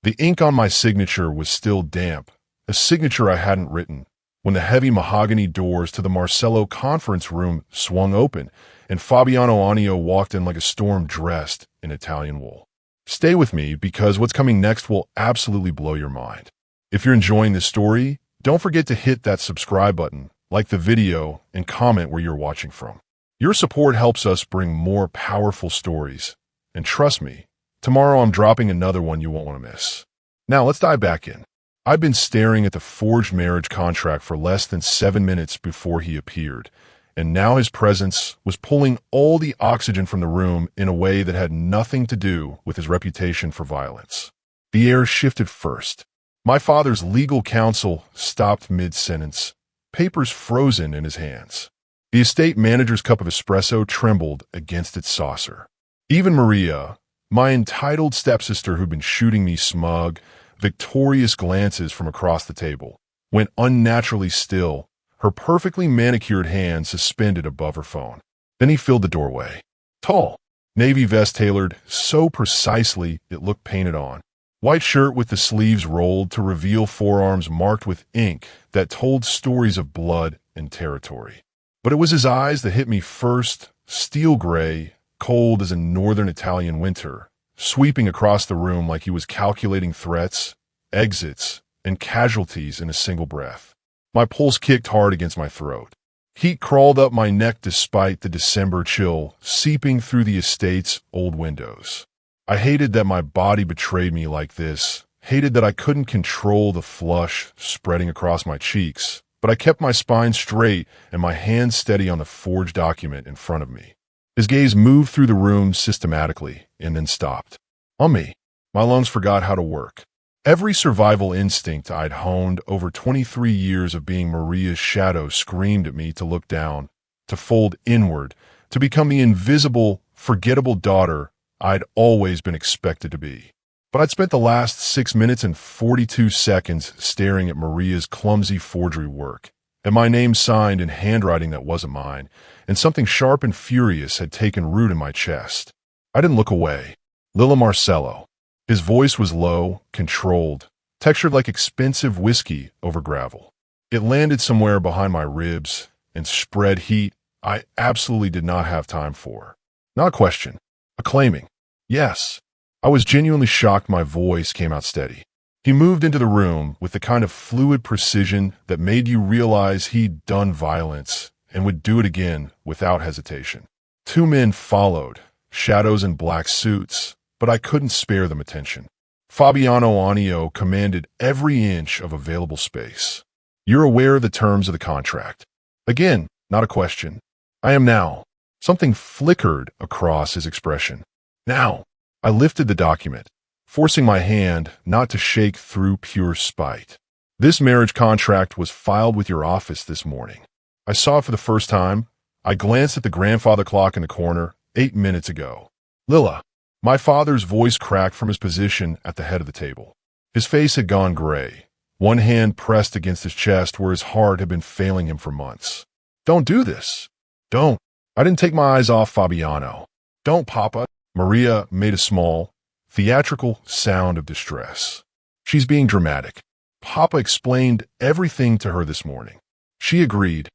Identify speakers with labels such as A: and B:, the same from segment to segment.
A: The ink on my signature was still damp, a signature I hadn't written, when the heavy mahogany doors to the Marcello conference room swung open, and Fabiano Anio walked in like a storm dressed in Italian wool. Stay with me, because what's coming next will absolutely blow your mind. If you're enjoying this story, don't forget to hit that subscribe button, like the video, and comment where you're watching from. Your support helps us bring more powerful stories. And trust me, tomorrow I'm dropping another one you won't want to miss. Now let's dive back in. I'd been staring at the forged marriage contract for less than 7 minutes before he appeared, and now his presence was pulling all the oxygen from the room in a way that had nothing to do with his reputation for violence. The air shifted first. My father's legal counsel stopped mid-sentence, papers frozen in his hands. The estate manager's cup of espresso trembled against its saucer. Even Maria, my entitled stepsister who'd been shooting me smug, victorious glances from across the table, went unnaturally still, her perfectly manicured hand suspended above her phone. Then he filled the doorway. Tall, navy vest tailored so precisely it looked painted on. White shirt with the sleeves rolled to reveal forearms marked with ink that told stories of blood and territory. But it was his eyes that hit me first, steel gray, cold as a northern Italian winter, sweeping across the room like he was calculating threats, exits, and casualties in a single breath. My pulse kicked hard against my throat. Heat crawled up my neck despite the December chill seeping through the estate's old windows. I hated that my body betrayed me like this, hated that I couldn't control the flush spreading across my cheeks, but I kept my spine straight and my hands steady on the forged document in front of me. His gaze moved through the room systematically and then stopped. On me, my lungs forgot how to work. Every survival instinct I'd honed over 23 years of being Maria's shadow screamed at me to look down, to fold inward, to become the invisible, forgettable daughter I'd always been expected to be. But I'd spent the last 6 minutes and 42 seconds staring at Maria's clumsy forgery work, and my name signed in handwriting that wasn't mine, and something sharp and furious had taken root in my chest. I didn't look away. Lilla Marcello. His voice was low, controlled, textured like expensive whiskey over gravel. It landed somewhere behind my ribs and spread heat I absolutely did not have time for. Not a question. Acclaiming. Yes. I was genuinely shocked my voice came out steady. He moved into the room with the kind of fluid precision that made you realize he'd done violence and would do it again without hesitation. 2 men followed, shadows in black suits, but I couldn't spare them attention. Fabiano Anio commanded every inch of available space. You're aware of the terms of the contract. Again, not a question. I am now. Something flickered across his expression. Now. I lifted the document, forcing my hand not to shake through pure spite. This marriage contract was filed with your office this morning. I saw it for the first time. I glanced at the grandfather clock in the corner 8 minutes ago. Lilla. My father's voice cracked from his position at the head of the table. His face had gone gray, one hand pressed against his chest where his heart had been failing him for months. Don't do this. Don't. I didn't take my eyes off Fabiano. Don't, Papa. Maria made a small, theatrical sound of distress. She's being dramatic. Papa explained everything to her this morning. She agreed.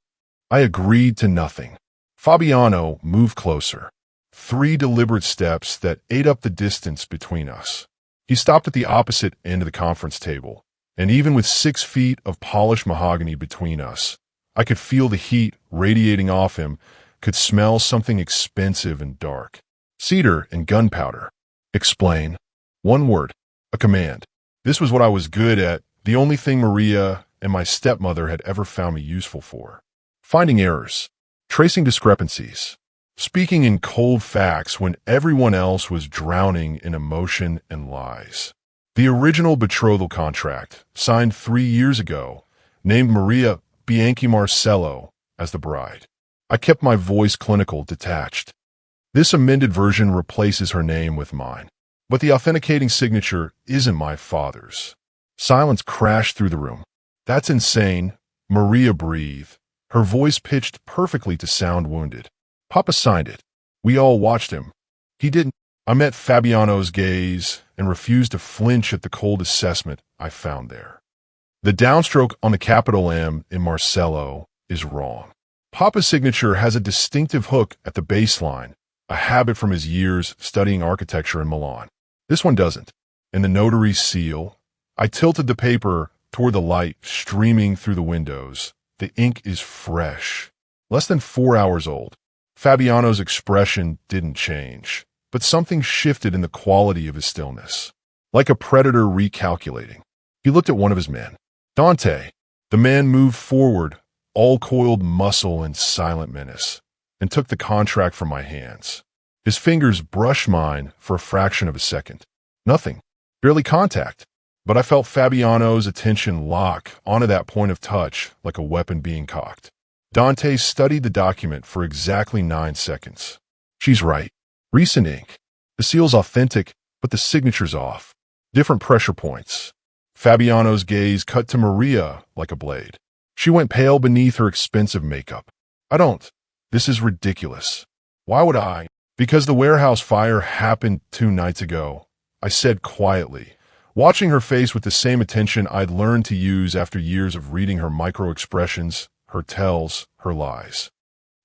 A: I agreed to nothing. Fabiano moved closer. 3 deliberate steps that ate up the distance between us. He stopped at the opposite end of the conference table, and even with 6 feet of polished mahogany between us, I could feel the heat radiating off him, could smell something expensive and dark. Cedar and gunpowder. Explain. 1 word. A command. This was what I was good at, the only thing Maria and my stepmother had ever found me useful for. Finding errors. Tracing discrepancies. Speaking in cold facts when everyone else was drowning in emotion and lies. The original betrothal contract, signed 3 years ago, named Maria Bianchi Marcello as the bride. I kept my voice clinical, detached. This amended version replaces her name with mine, but the authenticating signature isn't my father's. Silence crashed through the room. That's insane. Maria breathed, her voice pitched perfectly to sound wounded. Papa signed it. We all watched him. He didn't. I met Fabiano's gaze and refused to flinch at the cold assessment I found there. The downstroke on the capital M in Marcello is wrong. Papa's signature has a distinctive hook at the baseline, a habit from his years studying architecture in Milan. This one doesn't. And the notary's seal? I tilted the paper toward the light streaming through the windows. The ink is fresh. Less than 4 hours old. Fabiano's expression didn't change, but something shifted in the quality of his stillness. Like a predator recalculating. He looked at one of his men. Dante. The man moved forward, all coiled muscle and silent menace, and took the contract from my hands. His fingers brushed mine for a fraction of a second. Nothing. Barely contact. But I felt Fabiano's attention lock onto that point of touch like a weapon being cocked. Dante studied the document for exactly 9 seconds. She's right. Recent ink. The seal's authentic, but the signature's off. Different pressure points. Fabiano's gaze cut to Maria like a blade. She went pale beneath her expensive makeup. I don't. This is ridiculous. Why would I? Because the warehouse fire happened 2 nights ago, I said quietly, watching her face with the same attention I'd learned to use after years of reading her micro-expressions, her tells, her lies.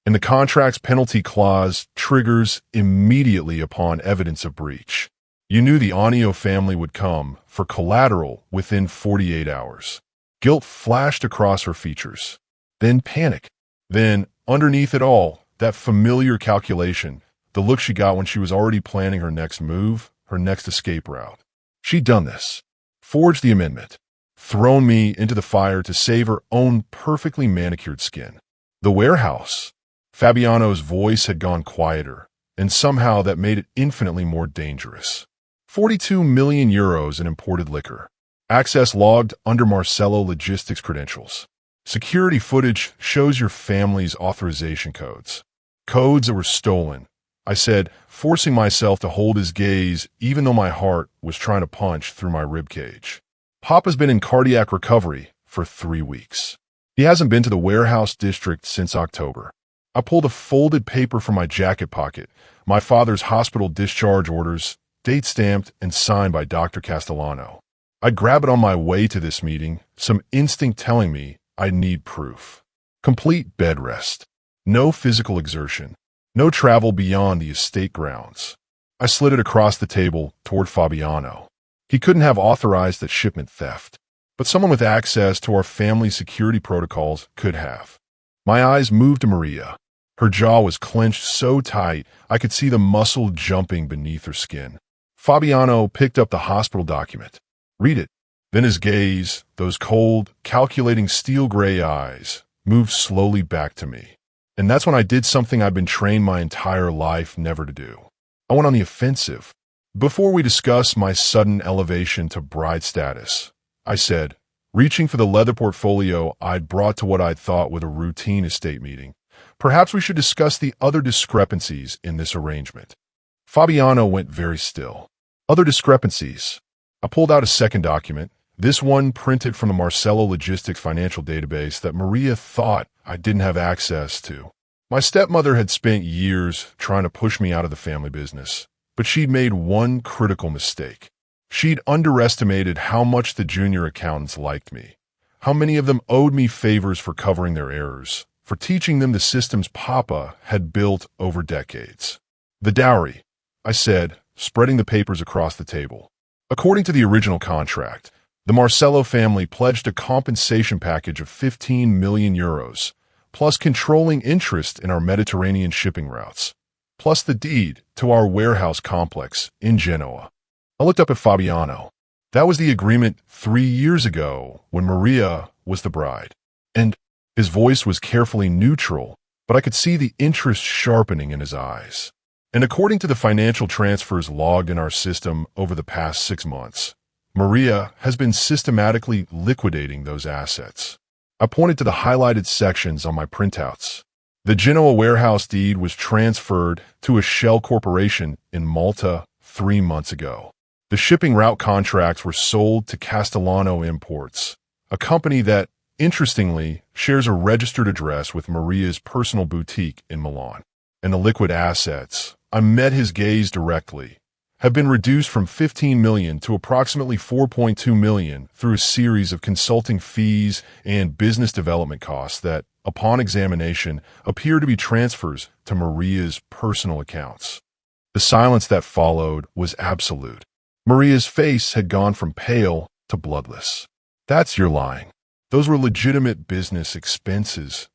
A: And the contract's penalty clause triggers immediately upon evidence of breach. You knew the Anio family would come for collateral within 48 hours. Guilt flashed across her features. Then panic. Then, underneath it all, that familiar calculation, the look she got when she was already planning her next move, her next escape route. She'd done this. Forged the amendment. Thrown me into the fire to save her own perfectly manicured skin. The warehouse. Fabiano's voice had gone quieter, and somehow that made it infinitely more dangerous. 42 million euros in imported liquor. Access logged under Marcello logistics credentials. Security footage shows your family's authorization codes. Codes that were stolen. I said, forcing myself to hold his gaze even though my heart was trying to punch through my ribcage. Papa's been in cardiac recovery for 3 weeks. He hasn't been to the warehouse district since October. I pulled a folded paper from my jacket pocket, my father's hospital discharge orders, date-stamped and signed by Dr. Castellano. I'd grab it on my way to this meeting, some instinct telling me I need proof. Complete bed rest. No physical exertion. No travel beyond the estate grounds. I slid it across the table toward Fabiano. He couldn't have authorized that shipment theft, but someone with access to our family security protocols could have. My eyes moved to Maria. Her jaw was clenched so tight I could see the muscle jumping beneath her skin. Fabiano picked up the hospital document. Read it. Then his gaze, those cold, calculating steel-gray eyes, moved slowly back to me. And that's when I did something I've been trained my entire life never to do. I went on the offensive. Before we discuss my sudden elevation to bride status, I said, reaching for the leather portfolio I'd brought to what I'd thought was a routine estate meeting, perhaps we should discuss the other discrepancies in this arrangement. Fabiano went very still. Other discrepancies. I pulled out a second document, this one printed from the Marcello Logistics financial database that Maria thought I didn't have access to. My stepmother had spent years trying to push me out of the family business, but she'd made one critical mistake. She'd underestimated how much the junior accountants liked me, how many of them owed me favors for covering their errors, for teaching them the systems Papa had built over decades. The dowry, I said, spreading the papers across the table. According to the original contract, the Marcello family pledged a compensation package of 15 million euros, plus controlling interest in our Mediterranean shipping routes, plus the deed to our warehouse complex in Genoa. I looked up at Fabiano. That was the agreement 3 years ago when Maria was the bride. And his voice was carefully neutral, but I could see the interest sharpening in his eyes. And according to the financial transfers logged in our system over the past 6 months, Maria has been systematically liquidating those assets. I pointed to the highlighted sections on my printouts. The Genoa warehouse deed was transferred to a shell corporation in Malta 3 months ago. The shipping route contracts were sold to Castellano Imports, a company that, interestingly, shares a registered address with Maria's personal boutique in Milan. And the liquid assets, I met his gaze directly, have been reduced from 15 million to approximately 4.2 million through a series of consulting fees and business development costs that, upon examination, appear to be transfers to Maria's personal accounts. The silence that followed was absolute. Maria's face had gone from pale to bloodless. That's your lying. Those were legitimate business expenses.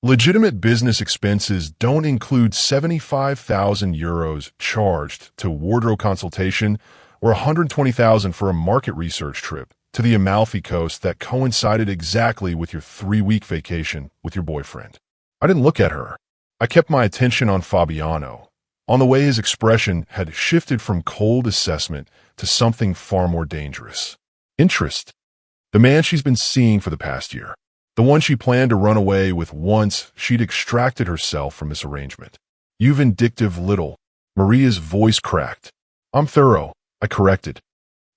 A: Legitimate business expenses don't include 75,000 euros charged to wardrobe consultation or 120,000 for a market research trip to the Amalfi Coast that coincided exactly with your 3-week vacation with your boyfriend. I didn't look at her. I kept my attention on Fabiano, on the way his expression had shifted from cold assessment to something far more dangerous. Interest. The man she's been seeing for the past year. The one she planned to run away with once she'd extracted herself from this arrangement. You vindictive little. Maria's voice cracked. I'm thorough, I corrected.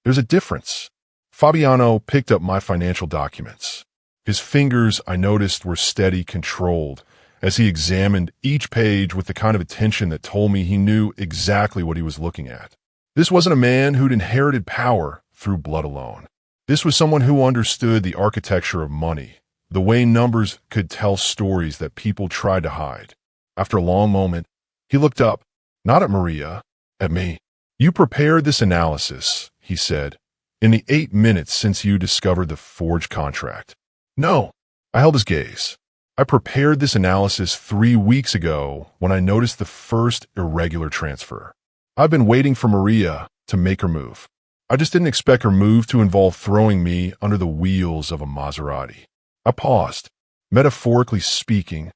A: There's a difference. Fabiano picked up my financial documents. His fingers, I noticed, were steady, controlled, as he examined each page with the kind of attention that told me he knew exactly what he was looking at. This wasn't a man who'd inherited power through blood alone. This was someone who understood the architecture of money, the way numbers could tell stories that people tried to hide. After a long moment, he looked up, not at Maria, at me. You prepared this analysis, he said, in the 8 minutes since you discovered the forged contract. No, I held his gaze. I prepared this analysis 3 weeks ago when I noticed the first irregular transfer. I've been waiting for Maria to make her move. I just didn't expect her move to involve throwing me under the wheels of a Maserati. I paused. Metaphorically speaking,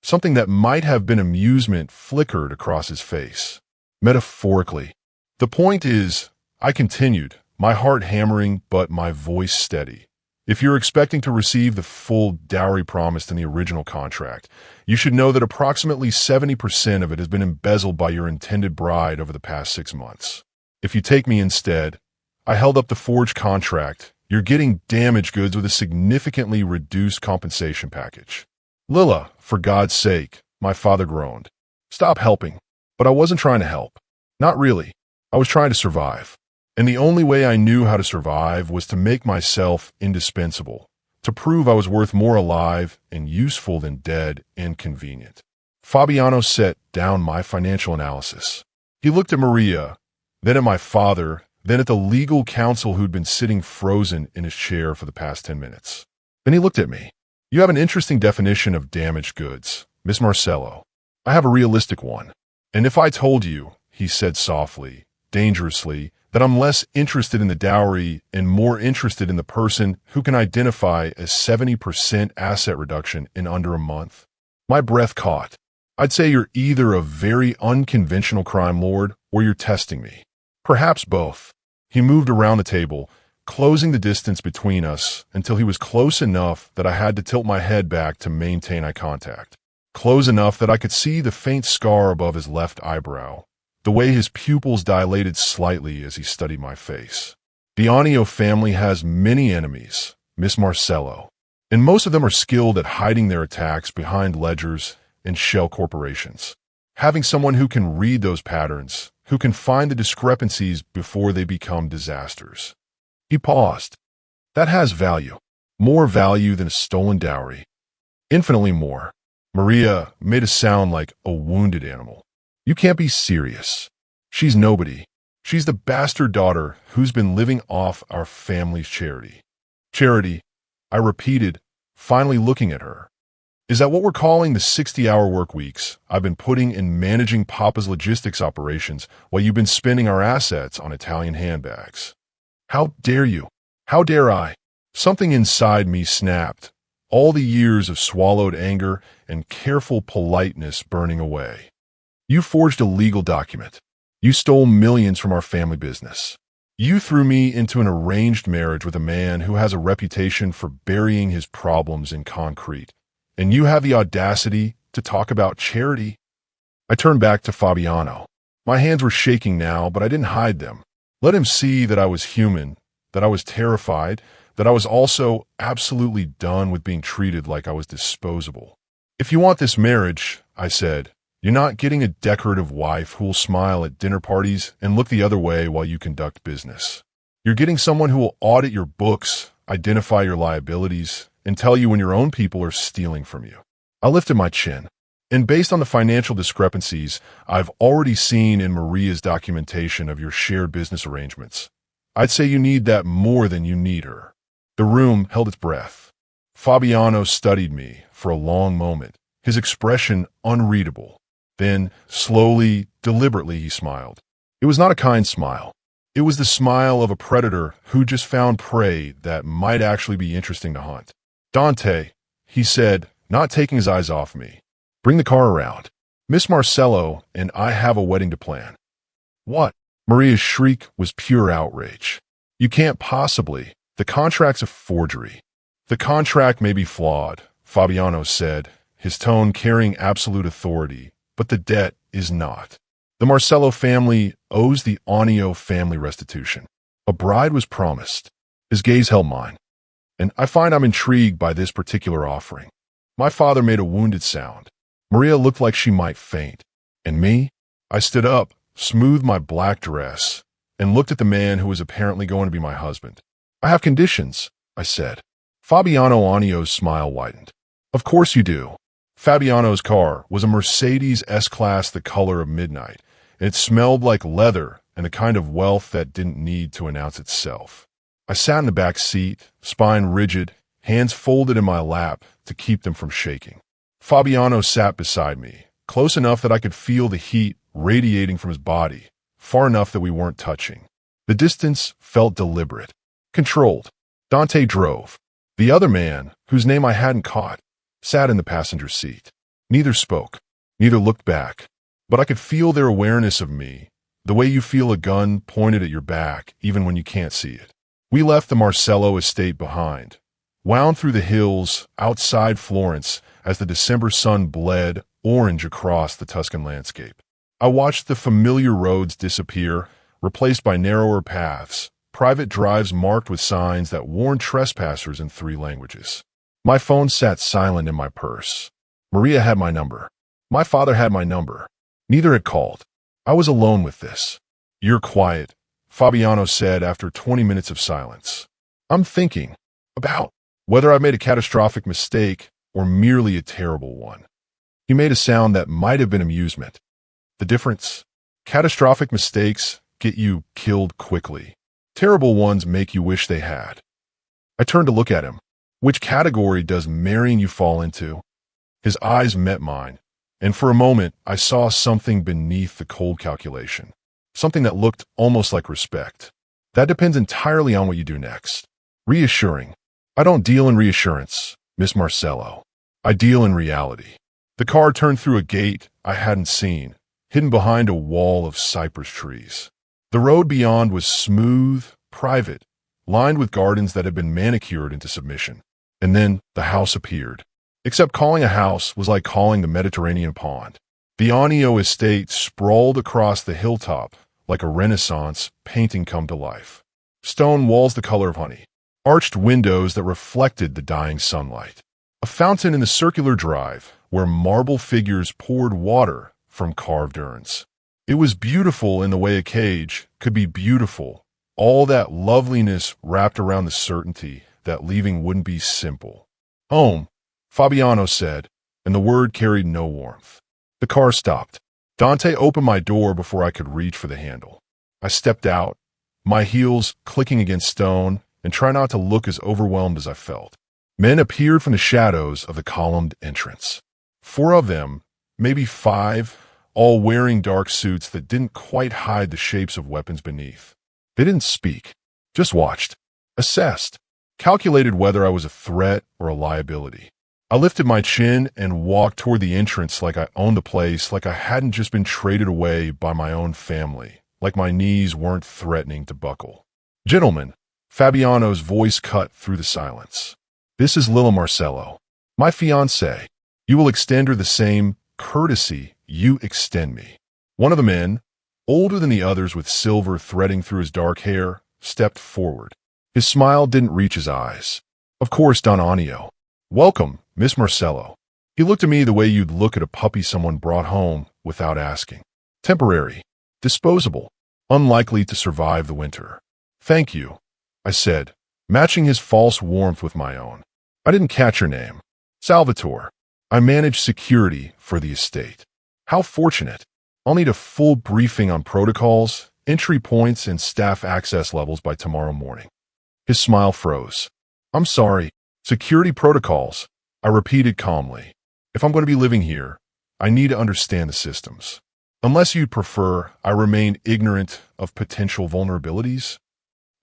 A: something that might have been amusement flickered across his face. Metaphorically. The point is, I continued, my heart hammering but my voice steady. If you're expecting to receive the full dowry promised in the original contract, you should know that approximately 70% of it has been embezzled by your intended bride over the past 6 months. If you take me instead, I held up the forged contract. You're getting damaged goods with a significantly reduced compensation package. Lila, for God's sake, my father groaned. Stop helping. But I wasn't trying to help. Not really. I was trying to survive. And the only way I knew how to survive was to make myself indispensable, to prove I was worth more alive and useful than dead and convenient. Fabiano set down my financial analysis. He looked at Maria, then at my father, then at the legal counsel who'd been sitting frozen in his chair for the past 10 minutes. Then he looked at me. You have an interesting definition of damaged goods, Miss Marcello. I have a realistic one. And if I told you, he said softly, dangerously, that I'm less interested in the dowry and more interested in the person who can identify a 70% asset reduction in under a month. My breath caught. I'd say you're either a very unconventional crime lord or you're testing me. Perhaps both. He moved around the table, closing the distance between us until he was close enough that I had to tilt my head back to maintain eye contact. Close enough that I could see the faint scar above his left eyebrow, the way his pupils dilated slightly as he studied my face. The Anio family has many enemies, Miss Marcello, and most of them are skilled at hiding their attacks behind ledgers and shell corporations. Having someone who can read those patterns, who can find the discrepancies before they become disasters. He paused. That has value. More value than a stolen dowry. Infinitely more. Maria made a sound like a wounded animal. You can't be serious. She's nobody. She's the bastard daughter who's been living off our family's charity. Charity, I repeated, finally looking at her. Is that what we're calling the 60-hour work weeks I've been putting in managing Papa's logistics operations while you've been spending our assets on Italian handbags? How dare you? How dare I? Something inside me snapped, all the years of swallowed anger and careful politeness burning away. You forged a legal document. You stole millions from our family business. You threw me into an arranged marriage with a man who has a reputation for burying his problems in concrete. And you have the audacity to talk about charity? I turned back to Fabiano. My hands were shaking now, but I didn't hide them. Let him see that I was human, that I was terrified, that I was also absolutely done with being treated like I was disposable. If you want this marriage, I said, You're not getting a decorative wife who will smile at dinner parties and look the other way while you conduct business. You're getting someone who will audit your books, identify your liabilities, and tell you when your own people are stealing from you. I lifted my chin. And based on the financial discrepancies I've already seen in Maria's documentation of your shared business arrangements, I'd say you need that more than you need her. The room held its breath. Fabiano studied me for a long moment, his expression unreadable. Then, slowly, deliberately, he smiled. It was not a kind smile. It was the smile of a predator who just found prey that might actually be interesting to hunt. "Dante," he said, not taking his eyes off me. "Bring the car around. Miss Marcello and I have a wedding to plan." "What?" Maria's shriek was pure outrage. "You can't possibly. The contract's a forgery." "The contract may be flawed," Fabiano said, his tone carrying absolute authority, "but the debt is not. The Marcello family owes the Anio family restitution. A bride was promised." His gaze held mine. "And I find I'm intrigued by this particular offering." My father made a wounded sound. Maria looked like she might faint. "And me?" I stood up, smoothed my black dress, and looked at the man who was apparently going to be my husband. "I have conditions," I said. Fabiano Anio's smile widened. "Of course you do." Fabiano's car was a Mercedes S-Class the color of midnight, and it smelled like leather and the kind of wealth that didn't need to announce itself. I sat in the back seat, spine rigid, hands folded in my lap to keep them from shaking. Fabiano sat beside me, close enough that I could feel the heat radiating from his body, far enough that we weren't touching. The distance felt deliberate, controlled. Dante drove. The other man, whose name I hadn't caught, sat in the passenger seat. Neither spoke, neither looked back, but I could feel their awareness of me, the way you feel a gun pointed at your back even when you can't see it. We left the Marcello estate behind, wound through the hills outside Florence as the December sun bled orange across the Tuscan landscape. I watched the familiar roads disappear, replaced by narrower paths, private drives marked with signs that warned trespassers in 3 languages. My phone sat silent in my purse. Maria had my number. My father had my number. Neither had called. I was alone with this. "You're quiet," Fabiano said after 20 minutes of silence. "I'm thinking about whether I've made a catastrophic mistake or merely a terrible one." He made a sound that might have been amusement. The difference? Catastrophic mistakes get you killed quickly. Terrible ones make you wish they had. I turned to look at him. "Which category does marrying you fall into?" His eyes met mine, and for a moment I saw something beneath the cold calculation, something that looked almost like respect. "That depends entirely on what you do next." Reassuring. "I don't deal in reassurance, Miss Marcello. I deal in reality." The car turned through a gate I hadn't seen, hidden behind a wall of cypress trees. The road beyond was smooth, private, lined with gardens that had been manicured into submission. And then the house appeared. Except calling a house was like calling the Mediterranean pond. The Anio estate sprawled across the hilltop like a Renaissance painting come to life. Stone walls the color of honey, arched windows that reflected the dying sunlight. A fountain in the circular drive where marble figures poured water from carved urns. It was beautiful in the way a cage could be beautiful, all that loveliness wrapped around the certainty that leaving wouldn't be simple. "Home," Fabiano said, and the word carried no warmth. The car stopped. Dante opened my door before I could reach for the handle. I stepped out, my heels clicking against stone, and tried not to look as overwhelmed as I felt. Men appeared from the shadows of the columned entrance. 4 of them, maybe 5, all wearing dark suits that didn't quite hide the shapes of weapons beneath. They didn't speak, just watched, assessed, calculated whether I was a threat or a liability. I lifted my chin and walked toward the entrance like I owned the place, like I hadn't just been traded away by my own family, like my knees weren't threatening to buckle. "Gentlemen," Fabiano's voice cut through the silence. "This is Lila Marcello, my fiancé. You will extend her the same courtesy you extend me." One of the men, older than the others with silver threading through his dark hair, stepped forward. His smile didn't reach his eyes. "Of course, Don Anio. Welcome, Miss Marcello." He looked at me the way you'd look at a puppy someone brought home without asking. Temporary. Disposable. Unlikely to survive the winter. Thank you, I said, matching his false warmth with my own. I didn't catch your name. Salvatore. I manage security for the estate. How fortunate. I'll need a full briefing on protocols, entry points, and staff access levels by tomorrow morning. His smile froze. I'm sorry. Security protocols, I repeated calmly. If I'm going to be living here, I need to understand the systems. Unless you'd prefer I remain ignorant of potential vulnerabilities,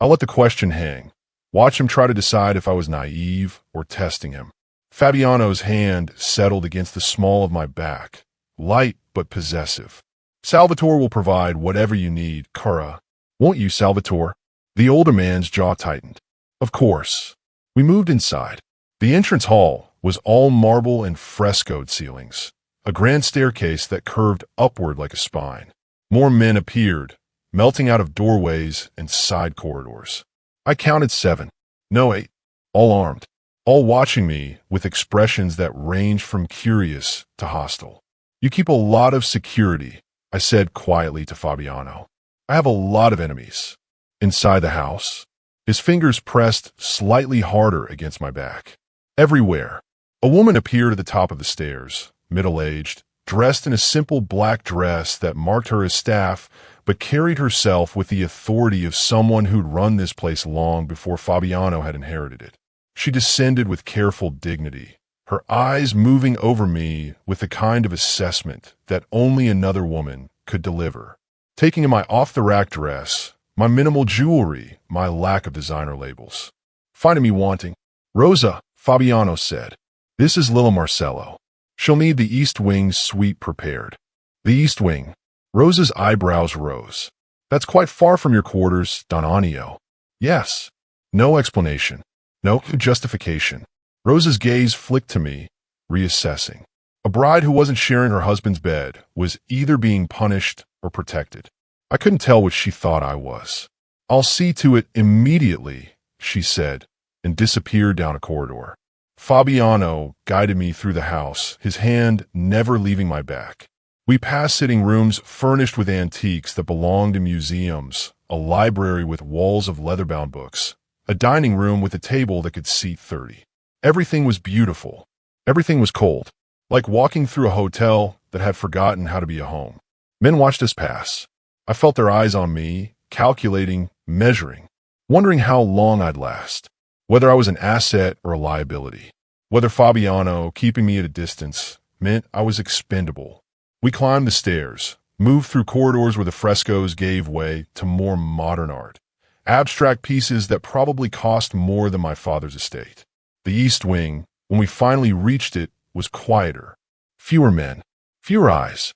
A: I'll let the question hang. Watch him try to decide if I was naive or testing him. Fabiano's hand settled against the small of my back, light but possessive. Salvatore will provide whatever you need, Cara. Won't you, Salvatore? The older man's jaw tightened. Of course. We moved inside. The entrance hall was all marble and frescoed ceilings, a grand staircase that curved upward like a spine. More men appeared, melting out of doorways and side corridors. I counted 7. No, 8. All armed. All watching me with expressions that ranged from curious to hostile. You keep a lot of security, I said quietly to Fabiano. I have a lot of enemies. Inside the house, his fingers pressed slightly harder against my back. Everywhere. A woman appeared at the top of the stairs, middle-aged, dressed in a simple black dress that marked her as staff, but carried herself with the authority of someone who'd run this place long before Fabiano had inherited it. She descended with careful dignity, her eyes moving over me with the kind of assessment that only another woman could deliver. Taking in my off-the-rack dress, my minimal jewelry, my lack of designer labels. Finding me wanting. Rosa, Fabiano said. This is Lilla Marcello. She'll need the East Wing suite prepared. The East Wing. Rosa's eyebrows rose. That's quite far from your quarters, Don Anio. Yes. No explanation. No justification. Rosa's gaze flicked to me, reassessing. A bride who wasn't sharing her husband's bed was either being punished or protected. I couldn't tell what she thought I was. I'll see to it immediately, she said, and disappeared down a corridor. Fabiano guided me through the house, his hand never leaving my back. We passed sitting rooms furnished with antiques that belonged to museums, a library with walls of leather-bound books, a dining room with a table that could seat 30. Everything was beautiful. Everything was cold, like walking through a hotel that had forgotten how to be a home. Men watched us pass. I felt their eyes on me, calculating, measuring, wondering how long I'd last, whether I was an asset or a liability, whether Fabiano, keeping me at a distance, meant I was expendable. We climbed the stairs, moved through corridors where the frescoes gave way to more modern art, abstract pieces that probably cost more than my father's estate. The East Wing, when we finally reached it, was quieter. Fewer men, fewer eyes.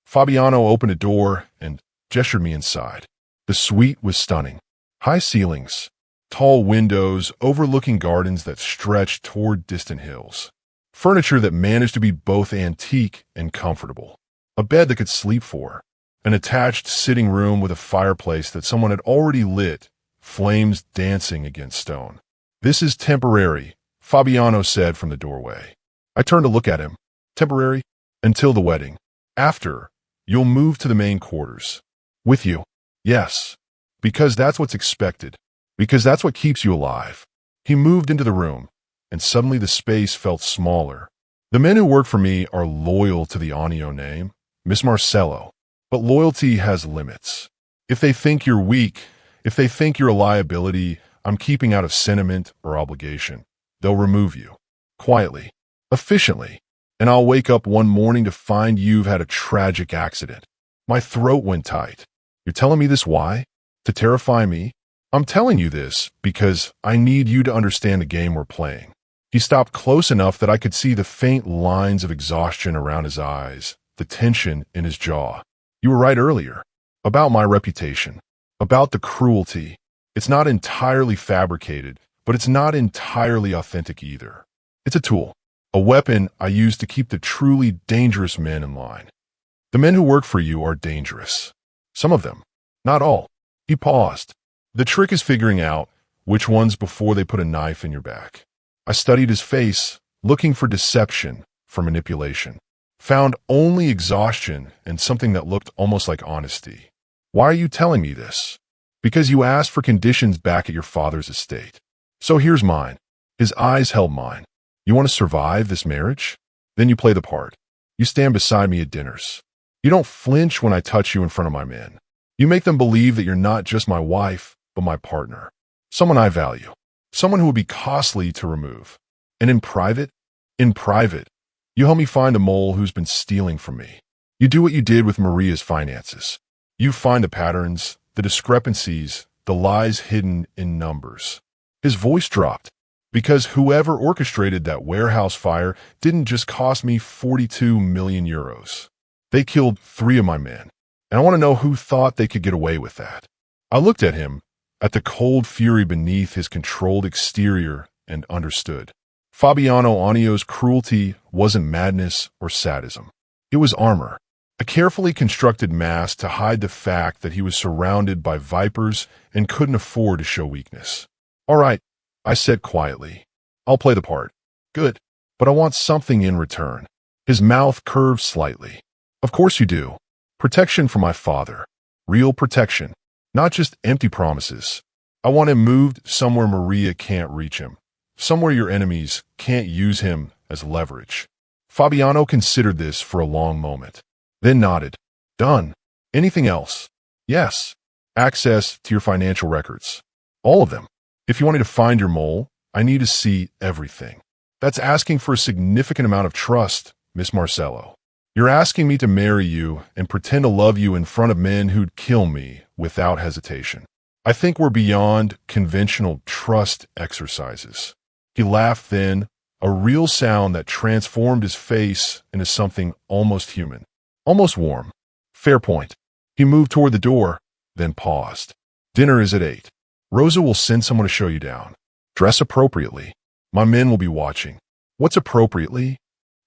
A: Fabiano opened a door and gestured me inside. The suite was stunning. High ceilings, tall windows overlooking gardens that stretched toward distant hills. Furniture that managed to be both antique and comfortable. A bed that could sleep for. An attached sitting room with a fireplace that someone had already lit, flames dancing against stone. This is temporary, Fabiano said from the doorway. I turned to look at him. Temporary? Until the wedding. After, you'll move to the main quarters. With you. Yes. Because that's what's expected. Because that's what keeps you alive. He moved into the room, and suddenly the space felt smaller. The men who work for me are loyal to the Anio name, Miss Marcello. But loyalty has limits. If they think you're weak, if they think you're a liability, I'm keeping out of sentiment or obligation, they'll remove you. Quietly. Efficiently. And I'll wake up one morning to find you've had a tragic accident. My throat went tight. You're telling me this why? To terrify me? I'm telling you this because I need you to understand the game we're playing. He stopped close enough that I could see the faint lines of exhaustion around his eyes, the tension in his jaw. You were right earlier. About my reputation. About the cruelty. It's not entirely fabricated, but it's not entirely authentic either. It's a tool. A weapon I use to keep the truly dangerous men in line. The men who work for you are dangerous. Some of them. Not all. He paused. The trick is figuring out which ones before they put a knife in your back. I studied his face, looking for deception, for manipulation. Found only exhaustion and something that looked almost like honesty. Why are you telling me this? Because you asked for conditions back at your father's estate. So here's mine. His eyes held mine. You want to survive this marriage? Then you play the part. You stand beside me at dinners. You don't flinch when I touch you in front of my men. You make them believe that you're not just my wife, but my partner. Someone I value. Someone who would be costly to remove. And in private, you help me find a mole who's been stealing from me. You do what you did with Maria's finances. You find the patterns, the discrepancies, the lies hidden in numbers. His voice dropped, because whoever orchestrated that warehouse fire didn't just cost me 42 million euros. They killed 3 of my men, and I want to know who thought they could get away with that. I looked at him, at the cold fury beneath his controlled exterior, and understood. Fabiano Anio's cruelty wasn't madness or sadism. It was armor, a carefully constructed mask to hide the fact that he was surrounded by vipers and couldn't afford to show weakness. All right, I said quietly. I'll play the part. Good, but I want something in return. His mouth curved slightly. Of course you do. Protection from my father. Real protection. Not just empty promises. I want him moved somewhere Maria can't reach him. Somewhere your enemies can't use him as leverage. Fabiano considered this for a long moment, then nodded. Done. Anything else? Yes. Access to your financial records. All of them. If you want me to find your mole, I need to see everything. That's asking for a significant amount of trust, Miss Marcello. You're asking me to marry you and pretend to love you in front of men who'd kill me without hesitation. I think we're beyond conventional trust exercises. He laughed then, a real sound that transformed his face into something almost human, almost warm. Fair point. He moved toward the door, then paused. Dinner is at 8. Rosa will send someone to show you down. Dress appropriately. My men will be watching. What's appropriately?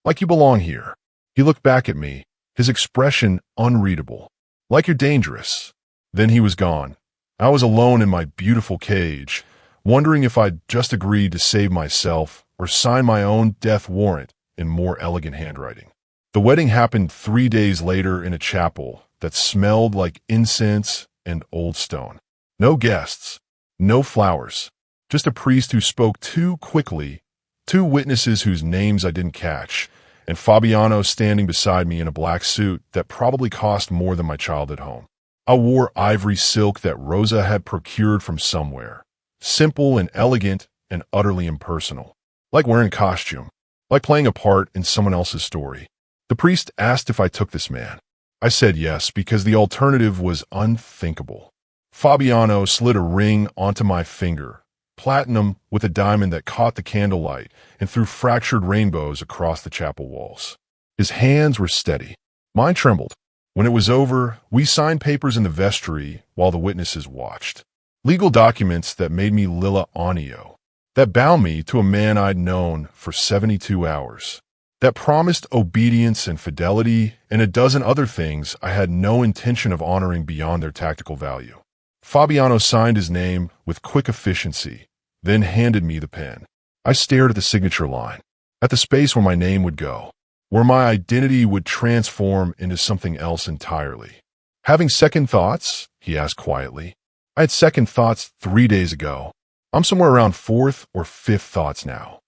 A: Like you belong here. He looked back at me, his expression unreadable. Like you're dangerous. Then he was gone. I was alone in my beautiful cage, wondering if I'd just agreed to save myself or sign my own death warrant in more elegant handwriting. The wedding happened 3 days later in a chapel that smelled like incense and old stone. No guests, no flowers, just a priest who spoke too quickly, 2 witnesses whose names I didn't catch, and Fabiano standing beside me in a black suit that probably cost more than my childhood home. I wore ivory silk that Rosa had procured from somewhere. Simple and elegant and utterly impersonal. Like wearing costume. Like playing a part in someone else's story. The priest asked if I took this man. I said yes, because the alternative was unthinkable. Fabiano slid a ring onto my finger, platinum with a diamond that caught the candlelight and threw fractured rainbows across the chapel walls. His hands were steady. Mine trembled. When it was over, we signed papers in the vestry while the witnesses watched. Legal documents that made me Lilla Anio, that bound me to a man I'd known for 72 hours, that promised obedience and fidelity and a dozen other things I had no intention of honoring beyond their tactical value. Fabiano signed his name with quick efficiency, then handed me the pen. I stared at the signature line, at the space where my name would go, where my identity would transform into something else entirely. Having second thoughts? He asked quietly. I had second thoughts 3 days ago. I'm somewhere around 4th or 5th thoughts now.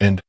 A: And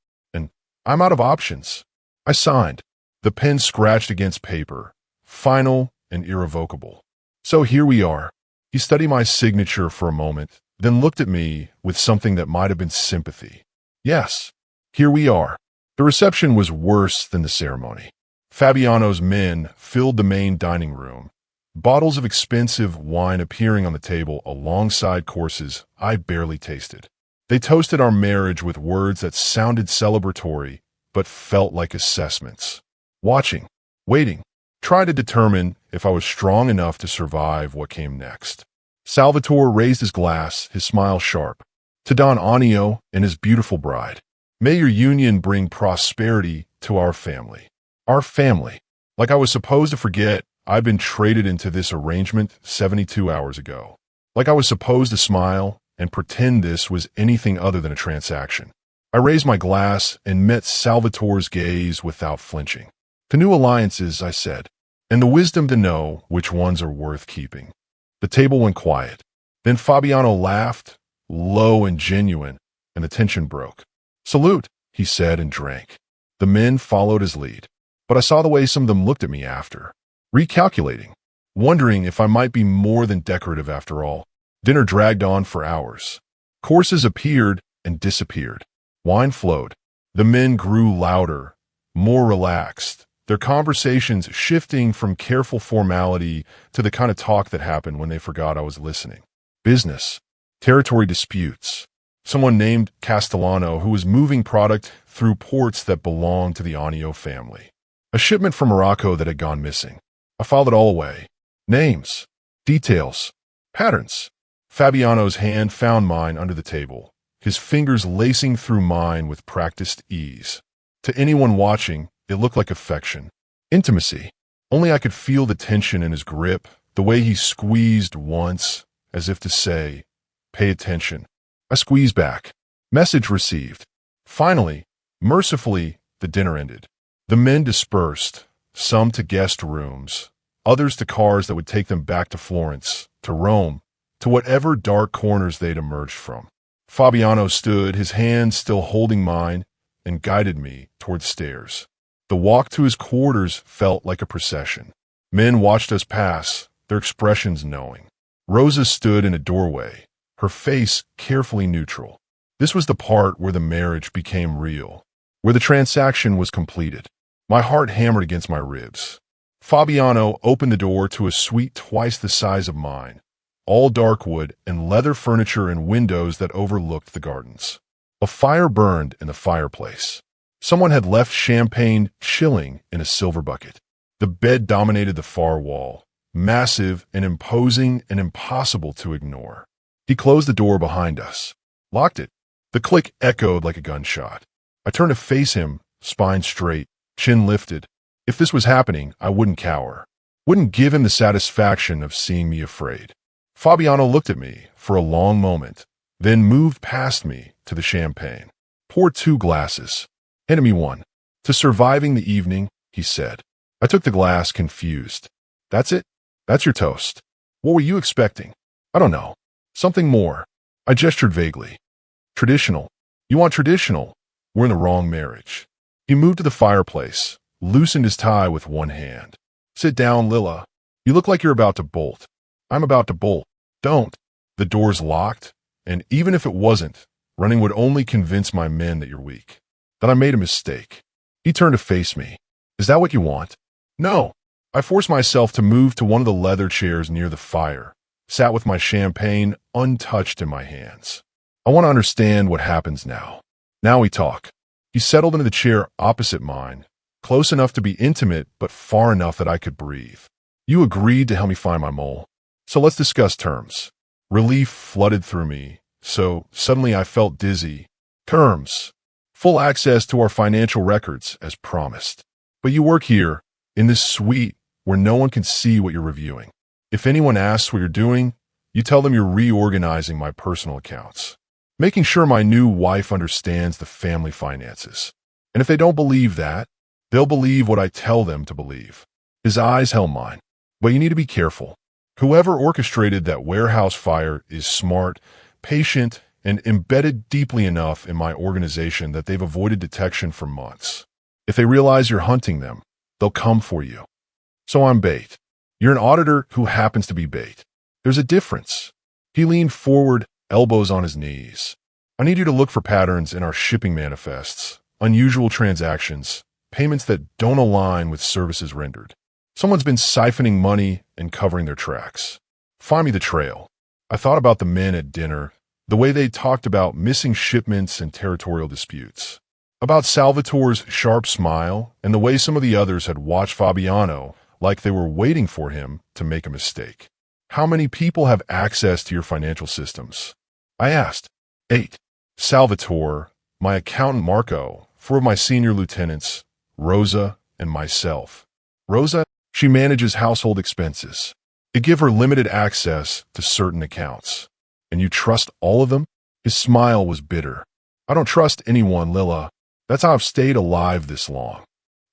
A: I'm out of options. I signed. The pen scratched against paper, final and irrevocable. So here we are. He studied my signature for a moment, then looked at me with something that might have been sympathy. Yes, here we are. The reception was worse than the ceremony. Fabiano's men filled the main dining room, bottles of expensive wine appearing on the table alongside courses I barely tasted. They toasted our marriage with words that sounded celebratory but felt like assessments. Watching, waiting, trying to determine if I was strong enough to survive what came next. Salvatore raised his glass, his smile sharp. To Don Anio and his beautiful bride. May your union bring prosperity to our family. Our family. Like I was supposed to forget I'd been traded into this arrangement 72 hours ago. Like I was supposed to smile and pretend this was anything other than a transaction. I raised my glass and met Salvatore's gaze without flinching. To new alliances, I said, and the wisdom to know which ones are worth keeping. The table went quiet. Then Fabiano laughed, low and genuine, and the tension broke. "Salute," he said and drank. The men followed his lead, but I saw the way some of them looked at me after, recalculating, wondering if I might be more than decorative after all. Dinner dragged on for hours. Courses appeared and disappeared. Wine flowed. The men grew louder, more relaxed, their conversations shifting from careful formality to the kind of talk that happened when they forgot I was listening. Business, territory disputes. Someone named Castellano who was moving product through ports that belonged to the Anio family. A shipment from Morocco that had gone missing. I filed it all away. Names, details, patterns. Fabiano's hand found mine under the table, his fingers lacing through mine with practiced ease. To anyone watching, it looked like affection. Intimacy. Only I could feel the tension in his grip, the way he squeezed once, as if to say, "Pay attention." I squeezed back. Message received. Finally, mercifully, the dinner ended. The men dispersed, some to guest rooms, others to cars that would take them back to Florence, to Rome, to whatever dark corners they'd emerged from. Fabiano stood, his hand still holding mine, and guided me toward stairs. The walk to his quarters felt like a procession. Men watched us pass, their expressions knowing. Rosa stood in a doorway, her face carefully neutral. This was the part where the marriage became real, where the transaction was completed. My heart hammered against my ribs. Fabiano opened the door to a suite twice the size of mine, all dark wood and leather furniture and windows that overlooked the gardens. A fire burned in the fireplace. Someone had left champagne chilling in a silver bucket. The bed dominated the far wall, massive and imposing and impossible to ignore. He closed the door behind us, locked it. The click echoed like a gunshot. I turned to face him, spine straight, chin lifted. If this was happening, I wouldn't cower. Wouldn't give him the satisfaction of seeing me afraid. Fabiano looked at me for a long moment, then moved past me to the champagne. Poured 2 glasses. Handed me one. "To surviving the evening," he said. I took the glass, confused. "That's it? That's your toast? What were you expecting?" "I don't know. Something more." I gestured vaguely. "Traditional. You want traditional? We're in the wrong marriage." He moved to the fireplace, loosened his tie with one hand. "Sit down, Lilla. You look like you're about to bolt." "I'm about to bolt." "Don't." "The door's locked, and even if it wasn't, running would only convince my men that you're weak, that I made a mistake." He turned to face me. "Is that what you want?" "No." I forced myself to move to one of the leather chairs near the fire, sat with my champagne untouched in my hands. "I want to understand what happens now. Now we talk." He settled into the chair opposite mine, close enough to be intimate but far enough that I could breathe. "You agreed to help me find my mole. So let's discuss terms." Relief flooded through me, so suddenly I felt dizzy. "Terms. Full access to our financial records, as promised. But you work here, in this suite, where no one can see what you're reviewing. If anyone asks what you're doing, you tell them you're reorganizing my personal accounts, making sure my new wife understands the family finances. And if they don't believe that, they'll believe what I tell them to believe." His eyes held mine. "But you need to be careful. Whoever orchestrated that warehouse fire is smart, patient, and embedded deeply enough in my organization that they've avoided detection for months. If they realize you're hunting them, they'll come for you. So I'm bait. You're an auditor who happens to be bait. There's a difference." He leaned forward, elbows on his knees. "I need you to look for patterns in our shipping manifests, unusual transactions, payments that don't align with services rendered. Someone's been siphoning money and covering their tracks. Find me the trail." I thought about the men at dinner, the way they talked about missing shipments and territorial disputes, about Salvatore's sharp smile, and the way some of the others had watched Fabiano like they were waiting for him to make a mistake. "How many people have access to your financial systems?" I asked. 8. Salvatore, my accountant Marco, 4 of my senior lieutenants, Rosa, and myself. Rosa, she manages household expenses. They give her limited access to certain accounts. "And you trust all of them?" His smile was bitter. "I don't trust anyone, Lilla. That's how I've stayed alive this long."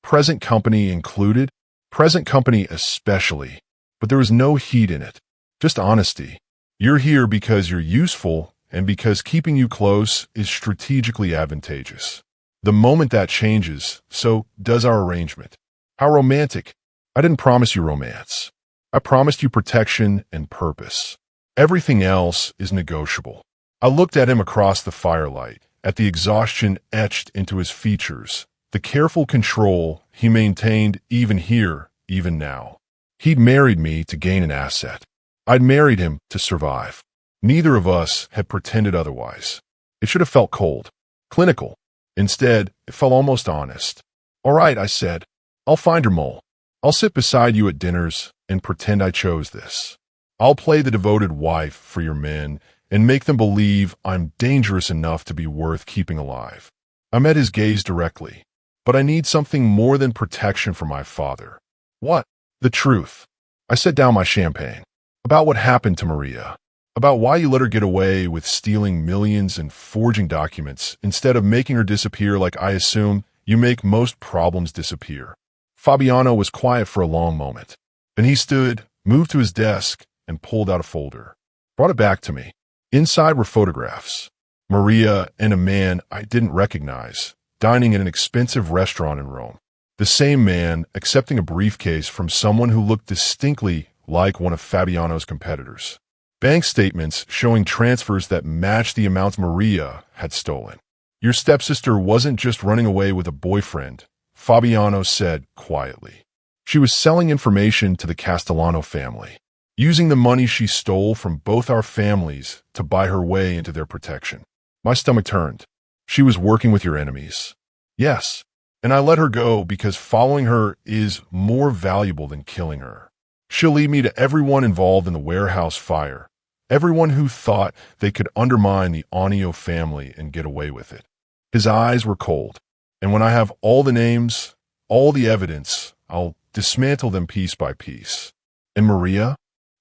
A: present company included, present company especially, but there was no heat in it, just honesty. You're here because you're useful and because keeping you close is strategically advantageous. The moment that changes, so does our arrangement. How romantic. I didn't promise you romance. I promised you protection and purpose. Everything else is negotiable. I looked at him across the firelight, at the exhaustion etched into his features, the careful control he maintained even here, even now. He'd married me to gain an asset. I'd married him to survive. Neither of us had pretended otherwise. It should have felt cold, clinical. Instead, it felt almost honest. All right, I said. I'll find her mole. I'll sit beside you at dinners and pretend I chose this. I'll play the devoted wife for your men and make them believe I'm dangerous enough to be worth keeping alive. I met his gaze directly. But I need something more than protection for my father. What? The truth. I set down my champagne. About what happened to Maria. About why you let her get away with stealing millions and forging documents instead of making her disappear like I assume you make most problems disappear. Fabiano was quiet for a long moment. Then he stood, moved to his desk, and pulled out a folder. Brought it back to me. Inside were photographs. Maria and a man I didn't recognize, dining at an expensive restaurant in Rome. The same man accepting a briefcase from someone who looked distinctly like one of Fabiano's competitors. Bank statements showing transfers that matched the amounts Maria had stolen. Your stepsister wasn't just running away with a boyfriend, Fabiano said quietly. She was selling information to the Castellano family, using the money she stole from both our families to buy her way into their protection. My stomach turned. She was working with your enemies. Yes, and I let her go because following her is more valuable than killing her. She'll lead me to everyone involved in the warehouse fire, everyone who thought they could undermine the Anio family and get away with it. His eyes were cold, and when I have all the names, all the evidence, I'll dismantle them piece by piece. And Maria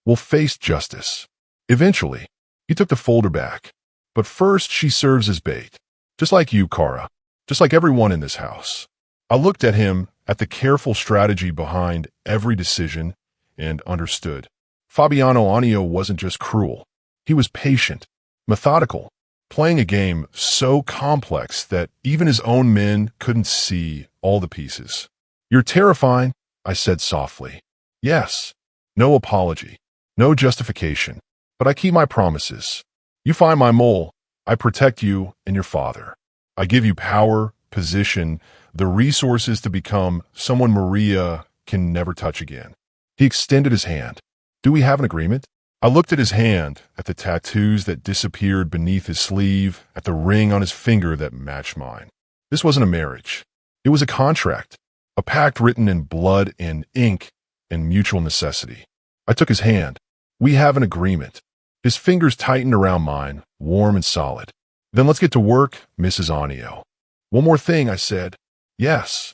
A: will face justice. Eventually, he took the folder back. But first, she serves as bait. Just like you, Kara. Just like everyone in this house. I looked at him, at the careful strategy behind every decision, and understood. Fabiano Anio wasn't just cruel. He was patient, methodical, playing a game so complex that even his own men couldn't see all the pieces. You're terrifying, I said softly. Yes. No apology. No justification. But I keep my promises. You find my mole, I protect you and your father. I give you power, position, the resources to become someone Maria can never touch again. He extended his hand. Do we have an agreement? I looked at his hand, at the tattoos that disappeared beneath his sleeve, at the ring on his finger that matched mine. This wasn't a marriage. It was a contract, a pact written in blood and ink and mutual necessity. I took his hand. We have an agreement. His fingers tightened around mine, warm and solid. Then let's get to work, Mrs. Anio. One more thing, I said. Yes.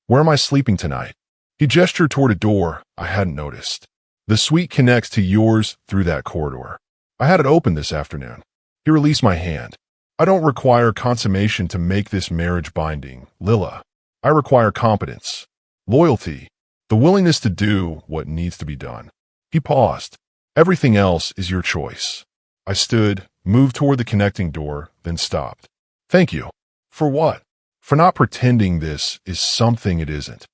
A: Where am I sleeping tonight? He gestured toward a door I hadn't noticed. The suite connects to yours through that corridor. I had it open this afternoon. He released my hand. I don't require consummation to make this marriage binding, Lila. I require competence, loyalty, the willingness to do what needs to be done. He paused. Everything else is your choice. I stood, moved toward the connecting door, then stopped. Thank you. For what? For not pretending this is something it isn't.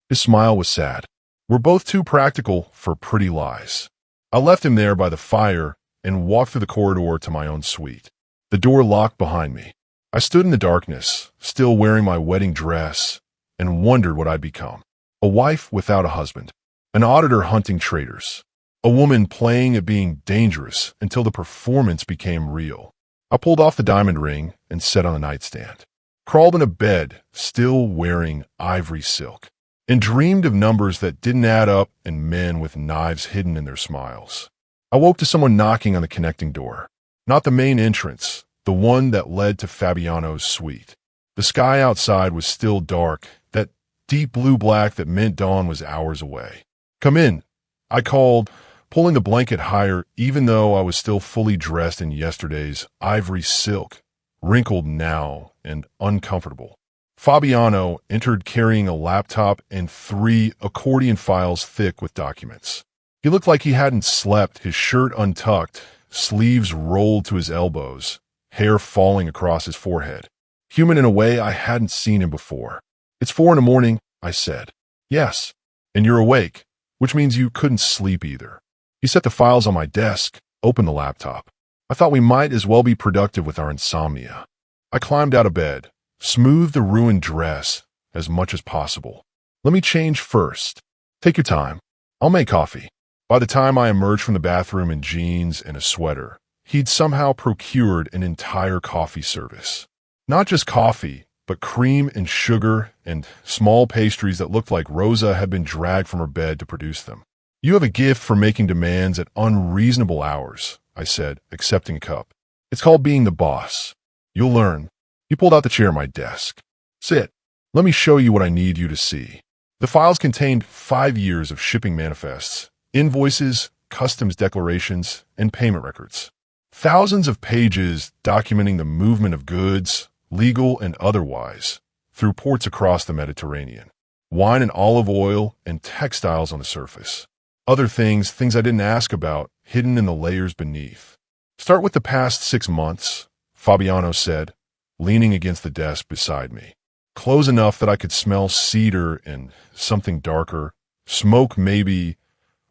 A: His smile was sad. We're both too practical for pretty lies. I left him there by the fire and walked through the corridor to my own suite. The door locked behind me. I stood in the darkness, still wearing my wedding dress, and wondered what I'd become. A wife without a husband. An auditor hunting traitors. A woman playing at being dangerous until the performance became real. I pulled off the diamond ring and set on the nightstand. Crawled in a bed, still wearing ivory silk. And dreamed of numbers that didn't add up and men with knives hidden in their smiles. I woke to someone knocking on the connecting door. Not the main entrance, the one that led to Fabiano's suite. The sky outside was still dark, that deep blue-black that meant dawn was hours away. Come in, I called, pulling the blanket higher even though I was still fully dressed in yesterday's ivory silk, wrinkled now and uncomfortable. Fabiano entered carrying a laptop and 3 accordion files thick with documents. He looked like he hadn't slept, his shirt untucked, sleeves rolled to his elbows, hair falling across his forehead. Human in a way I hadn't seen him before. "It's 4 in the morning," I said. "Yes, and you're awake, which means you couldn't sleep either." He set the files on my desk, opened the laptop. I thought we might as well be productive with our insomnia. I climbed out of bed, smoothed the ruined dress as much as possible. "Let me change first." "Take your time. I'll make coffee." By the time I emerged from the bathroom in jeans and a sweater, he'd somehow procured an entire coffee service. Not just coffee, but cream and sugar and small pastries that looked like Rosa had been dragged from her bed to produce them. "You have a gift for making demands at unreasonable hours," I said, accepting a cup. "It's called being the boss. You'll learn." He pulled out the chair at my desk. "Sit. Let me show you what I need you to see." The files contained 5 years of shipping manifests, invoices, customs declarations, and payment records. Thousands of pages documenting the movement of goods, legal and otherwise, through ports across the Mediterranean. Wine and olive oil and textiles on the surface. Other things I didn't ask about, hidden in the layers beneath. "Start with the past 6 months, Fabiano said, leaning against the desk beside me. Close enough that I could smell cedar and something darker, smoke maybe,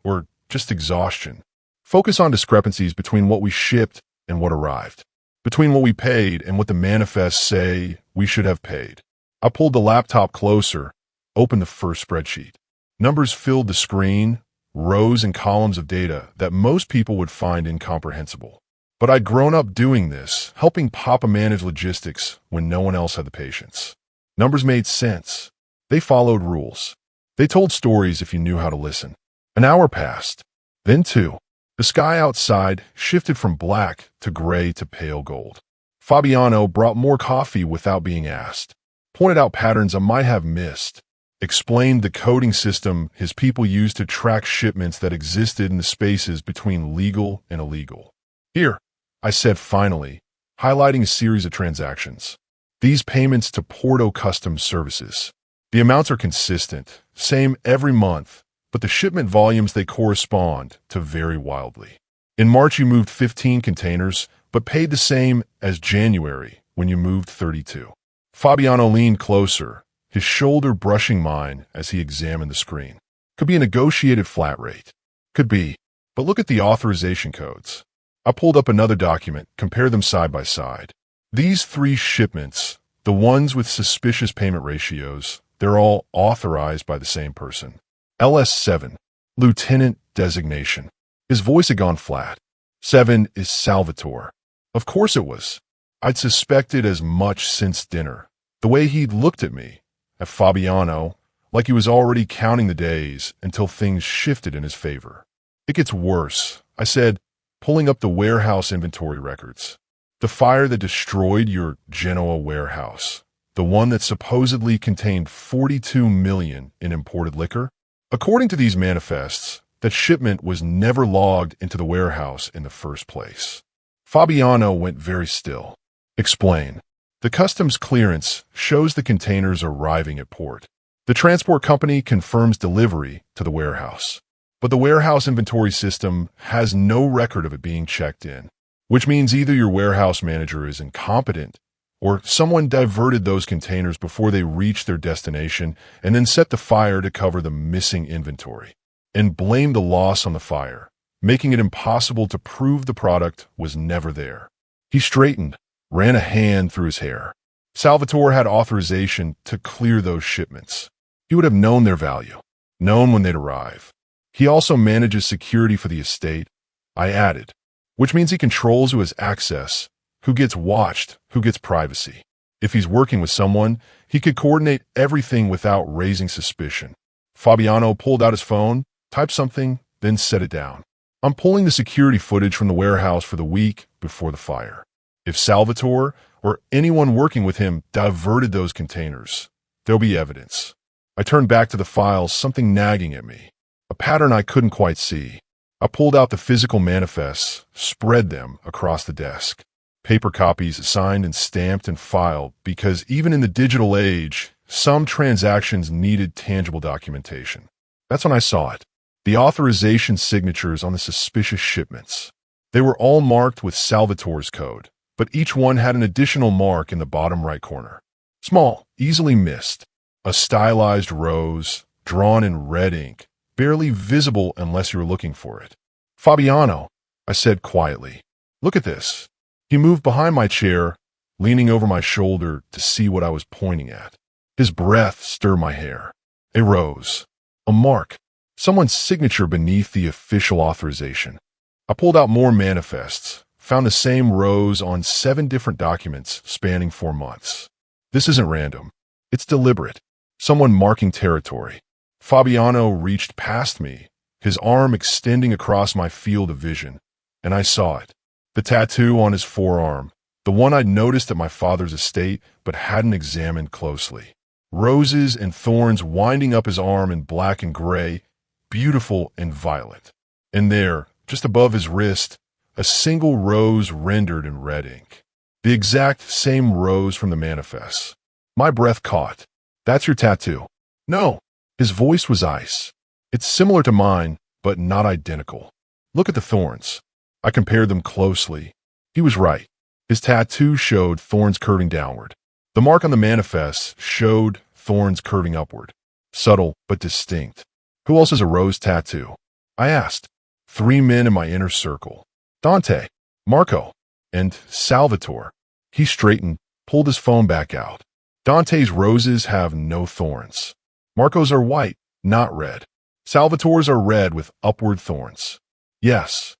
A: or just exhaustion. Focus on discrepancies between what we shipped and what arrived, between what we paid and what the manifests say we should have paid." I pulled the laptop closer, opened the first spreadsheet. Numbers filled the screen, rows and columns of data that most people would find incomprehensible. But I'd grown up doing this, helping Papa manage logistics when no one else had the patience. Numbers made sense. They followed rules. They told stories if you knew how to listen. An hour passed, then 2. The sky outside shifted from black to gray to pale gold. Fabiano brought more coffee without being asked, pointed out patterns I might have missed, explained the coding system his people used to track shipments that existed in the spaces between legal and illegal. "Here," I said finally, highlighting a series of transactions. "These payments to Porto Customs Services. The amounts are consistent, same every month, but the shipment volumes they correspond to vary wildly. In March you moved 15 containers, but paid the same as January when you moved 32. Fabiano leaned closer, his shoulder brushing mine as he examined the screen. "Could be a negotiated flat rate. Could be, but look at the authorization codes." I pulled up another document, compared them side by side. These 3 shipments, the ones with suspicious payment ratios, they're all authorized by the same person. LS7, Lieutenant designation. His voice had gone flat. 7 is Salvatore. Of course it was. I'd suspected as much since dinner. The way he'd looked at me, at Fabiano, like he was already counting the days until things shifted in his favor. "It gets worse," I said, pulling up the warehouse inventory records. "The fire that destroyed your Genoa warehouse, the one that supposedly contained 42 million in imported liquor? According to these manifests, that shipment was never logged into the warehouse in the first place." Fabiano went very still. "Explain." "The customs clearance shows the containers arriving at port. The transport company confirms delivery to the warehouse. But the warehouse inventory system has no record of it being checked in, which means either your warehouse manager is incompetent or someone diverted those containers before they reached their destination and then set the fire to cover the missing inventory and blamed the loss on the fire, making it impossible to prove the product was never there." He straightened, ran a hand through his hair. "Salvatore had authorization to clear those shipments. He would have known their value, known when they'd arrive. He also manages security for the estate," I added, "which means he controls who has access, who gets watched, who gets privacy. If he's working with someone, he could coordinate everything without raising suspicion." Fabiano pulled out his phone, typed something, then set it down. "I'm pulling the security footage from the warehouse for the week before the fire. If Salvatore or anyone working with him diverted those containers, there'll be evidence." I turned back to the files, something nagging at me, a pattern I couldn't quite see. I pulled out the physical manifests, spread them across the desk. paper copies signed and stamped and filed, because even in the digital age, some transactions needed tangible documentation. That's when I saw it. The authorization signatures on the suspicious shipments. They were all marked with Salvatore's code, but each one had an additional mark in the bottom right corner. Small, easily missed. A stylized rose, drawn in red ink, barely visible unless you were looking for it. "Fabiano," I said quietly. "Look at this." He moved behind my chair, leaning over my shoulder to see what I was pointing at. His breath stirred my hair. A rose. A mark. Someone's signature beneath the official authorization. I pulled out more manifests, found the same rose on 7 different documents spanning 4 months. This isn't random. It's deliberate. Someone marking territory. Fabiano reached past me, his arm extending across my field of vision, and I saw it. The tattoo on his forearm, the one I'd noticed at my father's estate but hadn't examined closely. Roses and thorns winding up his arm in black and gray, beautiful and violent. And there, just above his wrist, a single rose rendered in red ink. The exact same rose from the manifest. My breath caught. "That's your tattoo." "No." His voice was ice. "It's similar to mine, but not identical. Look at the thorns." I compared them closely. He was right. His tattoo showed thorns curving downward. The mark on the manifest showed thorns curving upward. Subtle, but distinct. "Who else has a rose tattoo?" I asked. 3 men in my inner circle. Dante, Marco, and Salvatore. He straightened, pulled his phone back out. "Dante's roses have no thorns. Marco's are white, not red. Salvatore's are red with upward thorns." Yes.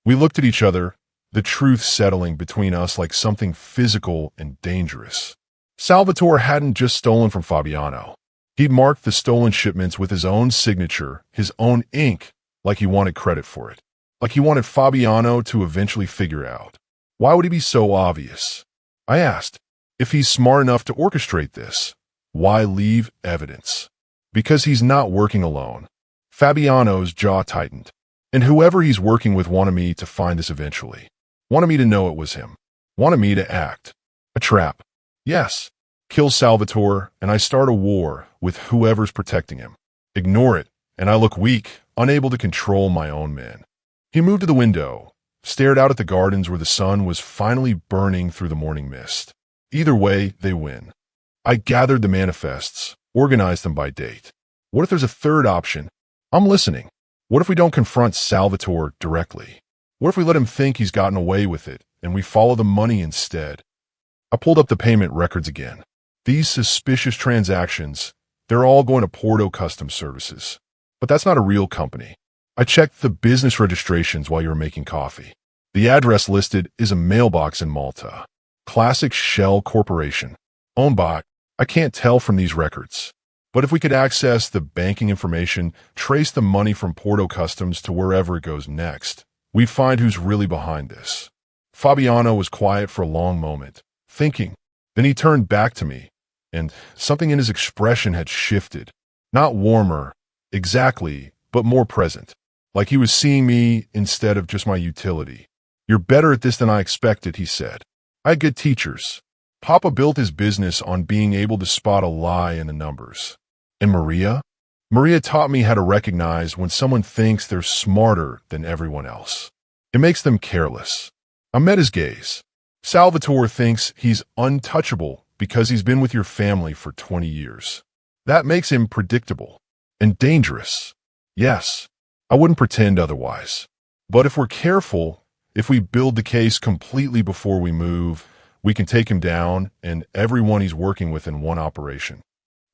A: We looked at each other, the truth settling between us like something physical and dangerous. Salvatore hadn't just stolen from Fabiano. He'd marked the stolen shipments with his own signature, his own ink, like he wanted credit for it. Like he wanted Fabiano to eventually figure out. Why would he be so obvious? I asked. If he's smart enough to orchestrate this, why leave evidence? Because he's not working alone. Fabiano's jaw tightened. And whoever he's working with wanted me to find this eventually. Wanted me to know it was him. Wanted me to act. A trap. Yes. Kill Salvatore, and I start a war with whoever's protecting him. Ignore it, and I look weak, unable to control my own men. He moved to the window, stared out at the gardens where the sun was finally burning through the morning mist. Either way, they win. I gathered the manifests, organized them by date. What if there's a third option? I'm listening. What if we don't confront Salvatore directly? What if we let him think he's gotten away with it, and we follow the money instead? I pulled up the payment records again. These suspicious transactions, they're all going to Porto Customs Services. But that's not a real company. I checked the business registrations while you were making coffee. The address listed is a mailbox in Malta. Classic Shell Corporation. Owned by, I can't tell from these records. But if we could access the banking information, trace the money from Porto Customs to wherever it goes next, we'd find who's really behind this. Fabiano was quiet for a long moment, thinking. Then he turned back to me, and something in his expression had shifted. Not warmer, exactly, but more present. Like he was seeing me instead of just my utility. "You're better at this than I expected," he said. "I had good teachers. Papa built his business on being able to spot a lie in the numbers. And Maria? Maria taught me how to recognize when someone thinks they're smarter than everyone else. It makes them careless." I met his gaze. "Salvatore thinks he's untouchable because he's been with your family for 20 years. That makes him predictable and dangerous. Yes, I wouldn't pretend otherwise. But if we're careful, if we build the case completely before we move, we can take him down and everyone he's working with in one operation."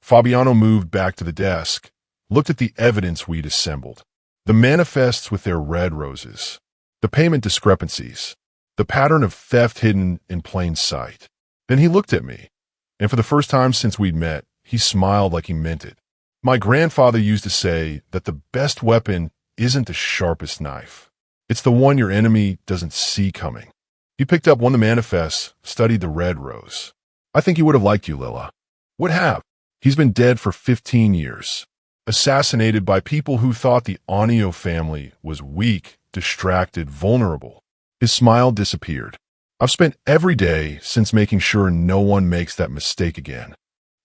A: Fabiano moved back to the desk, looked at the evidence we'd assembled. The manifests with their red roses, the payment discrepancies, the pattern of theft hidden in plain sight. Then he looked at me, and for the first time since we'd met, he smiled like he meant it. "My grandfather used to say that the best weapon isn't the sharpest knife. It's the one your enemy doesn't see coming." He picked up one of the manifests, studied the red rose. "I think he would have liked you, Lila." "Would have. He's been dead for 15 years. Assassinated by people who thought the Anio family was weak, distracted, vulnerable." His smile disappeared. I've spent every day since making sure no one makes that mistake again.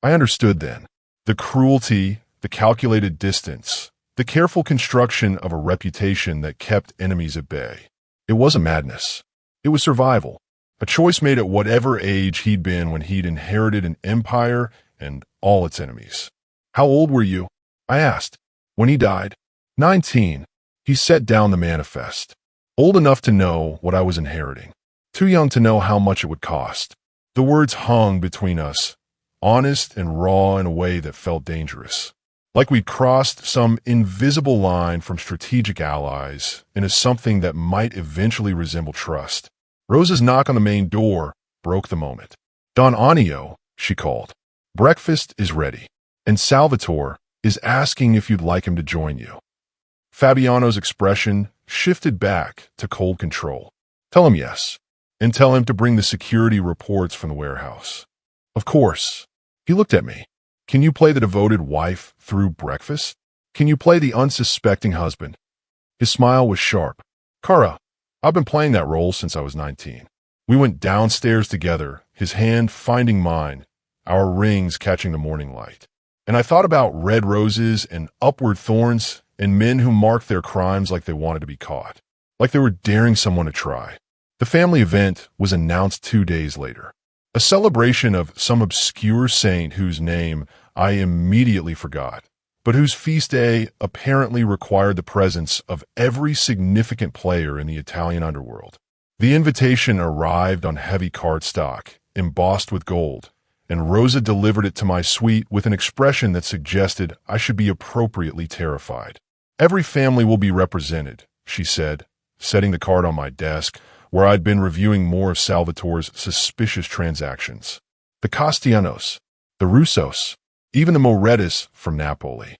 A: I understood then. The cruelty, the calculated distance, the careful construction of a reputation that kept enemies at bay. It wasn't madness. It was survival. A choice made at whatever age he'd been when he'd inherited an empire and all its enemies. How old were you? I asked. When he died? 19. He set down the manifest. Old enough to know what I was inheriting. Too young to know how much it would cost. The words hung between us, honest and raw in a way that felt dangerous. Like we'd crossed some invisible line from strategic allies into something that might eventually resemble trust. Rosa's knock on the main door broke the moment. Don Anio, she called. Breakfast is ready, and Salvatore is asking if you'd like him to join you. Fabiano's expression shifted back to cold control. Tell him yes, and tell him to bring the security reports from the warehouse. Of course. He looked at me. Can you play the devoted wife through breakfast? Can you play the unsuspecting husband? His smile was sharp. Kara, I've been playing that role since I was 19. We went downstairs together, his hand finding mine, our rings catching the morning light. And I thought about red roses and upward thorns and men who marked their crimes like they wanted to be caught, like they were daring someone to try. The family event was announced 2 days later. A celebration of some obscure saint whose name I immediately forgot, but whose feast day apparently required the presence of every significant player in the Italian underworld. The invitation arrived on heavy cardstock, embossed with gold, and Rosa delivered it to my suite with an expression that suggested I should be appropriately terrified. Every family will be represented, she said, setting the card on my desk, where I'd been reviewing more of Salvatore's suspicious transactions. The Castellanos, the Russos, even the Morettis from Napoli.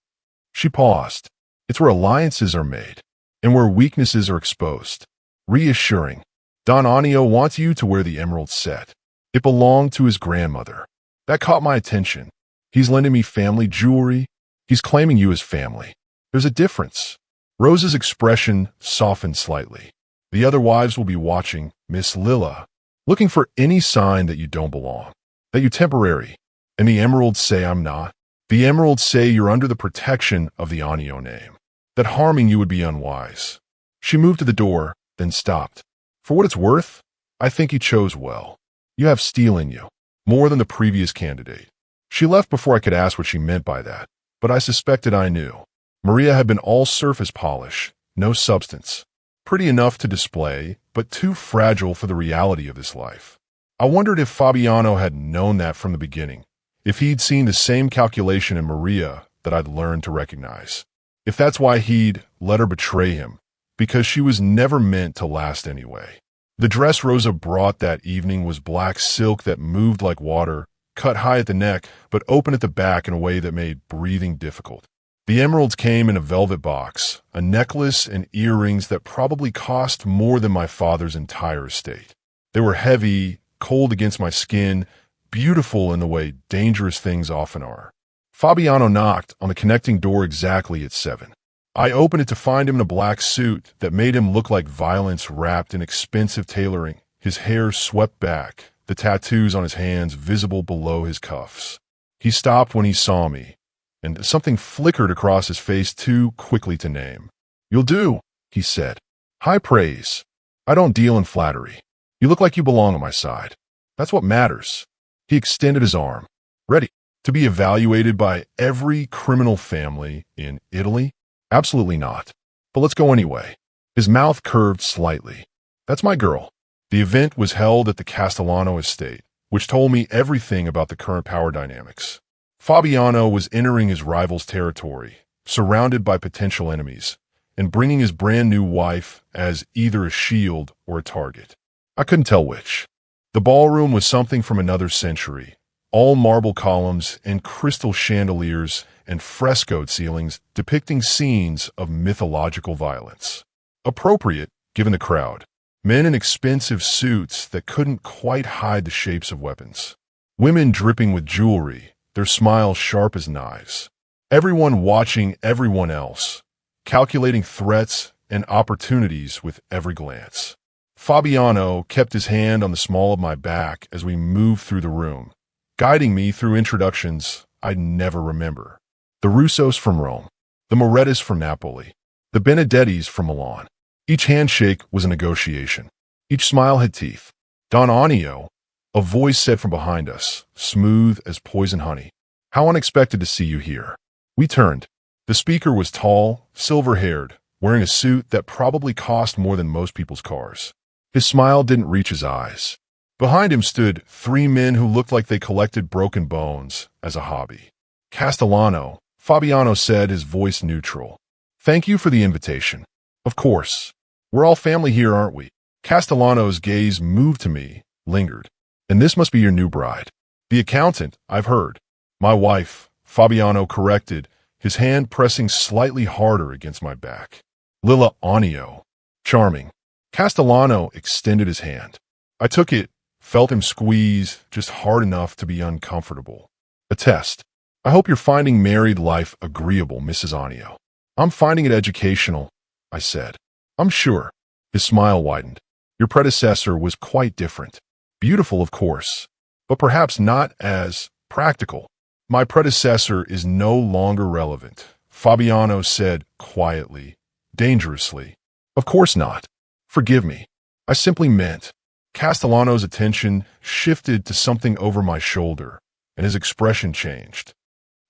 A: She paused. It's where alliances are made, and where weaknesses are exposed. Reassuring. Don Anio wants you to wear the emerald set. It belonged to his grandmother. That caught my attention. He's lending me family jewelry. He's claiming you as family. There's a difference. Rosa's expression softened slightly. The other wives will be watching, Miss Lilla, looking for any sign that you don't belong, that you're temporary. And the emeralds say I'm not. The emeralds say you're under the protection of the Anio name, that harming you would be unwise. She moved to the door, then stopped. For what it's worth, I think he chose well. You have steel in you, more than the previous candidate. She left before I could ask what she meant by that, but I suspected I knew. Maria had been all surface polish, no substance. Pretty enough to display, but too fragile for the reality of this life. I wondered if Fabiano had known that from the beginning, if he'd seen the same calculation in Maria that I'd learned to recognize. If that's why he'd let her betray him, because she was never meant to last anyway. The dress Rosa brought that evening was black silk that moved like water, cut high at the neck, but open at the back in a way that made breathing difficult. The emeralds came in a velvet box, a necklace and earrings that probably cost more than my father's entire estate. They were heavy, cold against my skin, beautiful in the way dangerous things often are. Fabiano knocked on the connecting door exactly at 7. I opened it to find him in a black suit that made him look like violence wrapped in expensive tailoring, his hair swept back, the tattoos on his hands visible below his cuffs. He stopped when he saw me, and something flickered across his face too quickly to name. You'll do, he said. High praise. I don't deal in flattery. You look like you belong on my side. That's what matters. He extended his arm. Ready to be evaluated by every criminal family in Italy? Absolutely not. But let's go anyway. His mouth curved slightly. That's my girl. The event was held at the Castellano estate, which told me everything about the current power dynamics. Fabiano was entering his rival's territory, surrounded by potential enemies, and bringing his brand new wife as either a shield or a target. I couldn't tell which. The ballroom was something from another century, all marble columns and crystal chandeliers and frescoed ceilings depicting scenes of mythological violence. Appropriate, given the crowd. Men in expensive suits that couldn't quite hide the shapes of weapons. Women dripping with jewelry, their smiles sharp as knives. Everyone watching everyone else, calculating threats and opportunities with every glance. Fabiano kept his hand on the small of my back as we moved through the room, guiding me through introductions I'd never remember. The Russos from Rome, the Morettis from Napoli, the Benedettis from Milan. Each handshake was a negotiation. Each smile had teeth. Don Anio, a voice said from behind us, smooth as poison honey. How unexpected to see you here. We turned. The speaker was tall, silver-haired, wearing a suit that probably cost more than most people's cars. His smile didn't reach his eyes. Behind him stood 3 men who looked like they collected broken bones as a hobby. Castellano, Fabiano said, his voice neutral. Thank you for the invitation. Of course. We're all family here, aren't we? Castellano's gaze moved to me, lingered. And this must be your new bride. The accountant, I've heard. My wife, Fabiano corrected, his hand pressing slightly harder against my back. Lilla Anio. Charming. Castellano extended his hand. I took it, felt him squeeze just hard enough to be uncomfortable. A test. I hope you're finding married life agreeable, Mrs. Anio. I'm finding it educational, I said. I'm sure. His smile widened. Your predecessor was quite different. Beautiful, of course, but perhaps not as practical. My predecessor is no longer relevant, Fabiano said quietly, dangerously. Of course not. Forgive me. I simply meant. Castellano's attention shifted to something over my shoulder, and his expression changed.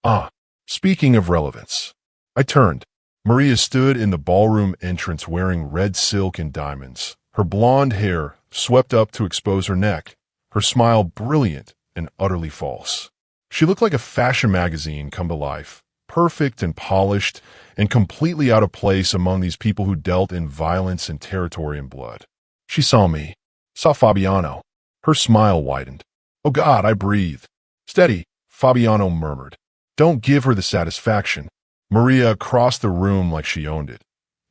A: Ah, speaking of relevance. I turned. Maria stood in the ballroom entrance wearing red silk and diamonds, her blonde hair swept up to expose her neck, her smile brilliant and utterly false. She looked like a fashion magazine come to life, perfect and polished, and completely out of place among these people who dealt in violence and territory and blood. She saw me, saw Fabiano. Her smile widened. Oh God, I breathed. Steady, Fabiano murmured. Don't give her the satisfaction. Maria crossed the room like she owned it,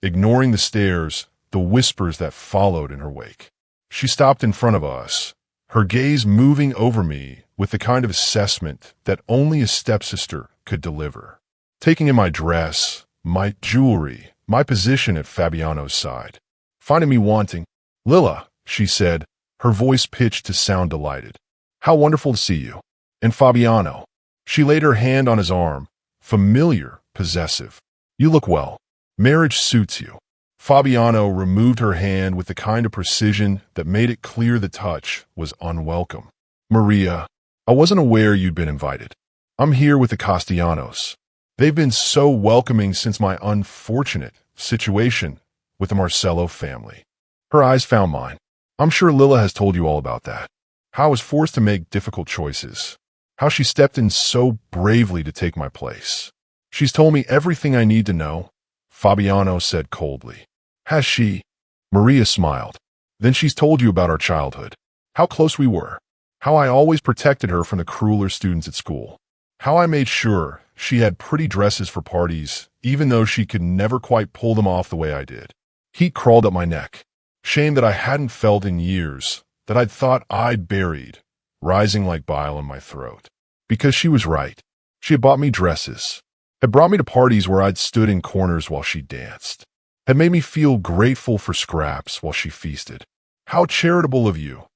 A: ignoring the stares, the whispers that followed in her wake. She stopped in front of us, her gaze moving over me with the kind of assessment that only a stepsister could deliver. Taking in my dress, my jewelry, my position at Fabiano's side. Finding me wanting. Lilla, she said, her voice pitched to sound delighted. How wonderful to see you. And Fabiano. She laid her hand on his arm, familiar, possessive. You look well. Marriage suits you. Fabiano removed her hand with the kind of precision that made it clear the touch was unwelcome. Maria, I wasn't aware you'd been invited. I'm here with the Castellanos. They've been so welcoming since my unfortunate situation with the Marcello family. Her eyes found mine. I'm sure Lilla has told you all about that. How I was forced to make difficult choices. How she stepped in so bravely to take my place. She's told me everything I need to know, Fabiano said coldly. Has she? Maria smiled. Then she's told you about our childhood. How close we were. How I always protected her from the crueler students at school. How I made sure she had pretty dresses for parties, even though she could never quite pull them off the way I did. Heat crawled up my neck. Shame that I hadn't felt in years, that I'd thought I'd buried, rising like bile in my throat. Because she was right. She had bought me dresses. Had brought me to parties where I'd stood in corners while she danced. Had made me feel grateful for scraps while she feasted. How charitable of you,